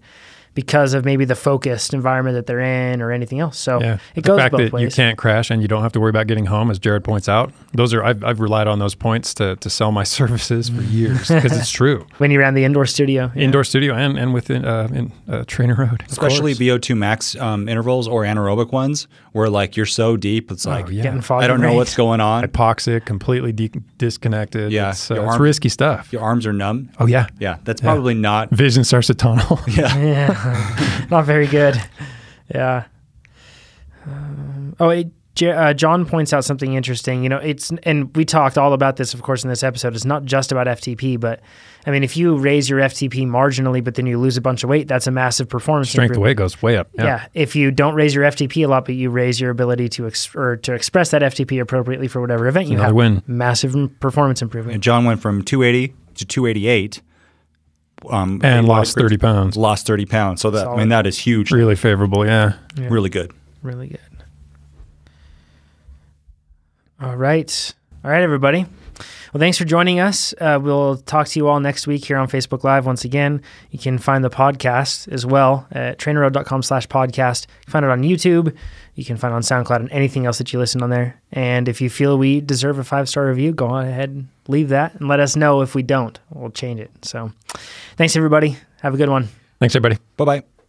because of maybe the focused environment that they're in or anything else. So it goes both ways. The fact that you can't crash and you don't have to worry about getting home, as Jared points out, I've relied on those points to sell my services for years because it's true. When you ran the indoor studio. Yeah. Indoor studio and within TrainerRoad. Especially VO2 max intervals or anaerobic ones where like you're so deep, it's like, getting foggy. I don't know what's going on. Hypoxic, completely disconnected. Yeah. It's risky stuff. Your arms are numb. Oh, yeah. Yeah, that's probably not. Vision starts to tunnel. Yeah. Not very good. Yeah. John points out something interesting. And we talked all about this, of course, in this episode. It's not just about FTP, but I mean, if you raise your FTP marginally, but then you lose a bunch of weight, that's a massive performance strength of weight goes way up. Yeah. If you don't raise your FTP a lot, but you raise your ability to express that FTP appropriately for whatever event you have, massive performance improvement. And John went from 280 to 288. And lost 30 pounds. Lost 30 pounds. So that is huge. Really favorable, yeah. Really good. Really good. All right, everybody. Well, thanks for joining us. We'll talk to you all next week here on Facebook Live. Once again, you can find the podcast as well at trainerroad.com/podcast. You can find it on YouTube. You can find it on SoundCloud and anything else that you listen on there. And if you feel we deserve a 5-star review, go ahead and leave that and let us know if we don't. We'll change it. So thanks, everybody. Have a good one. Thanks, everybody. Bye-bye.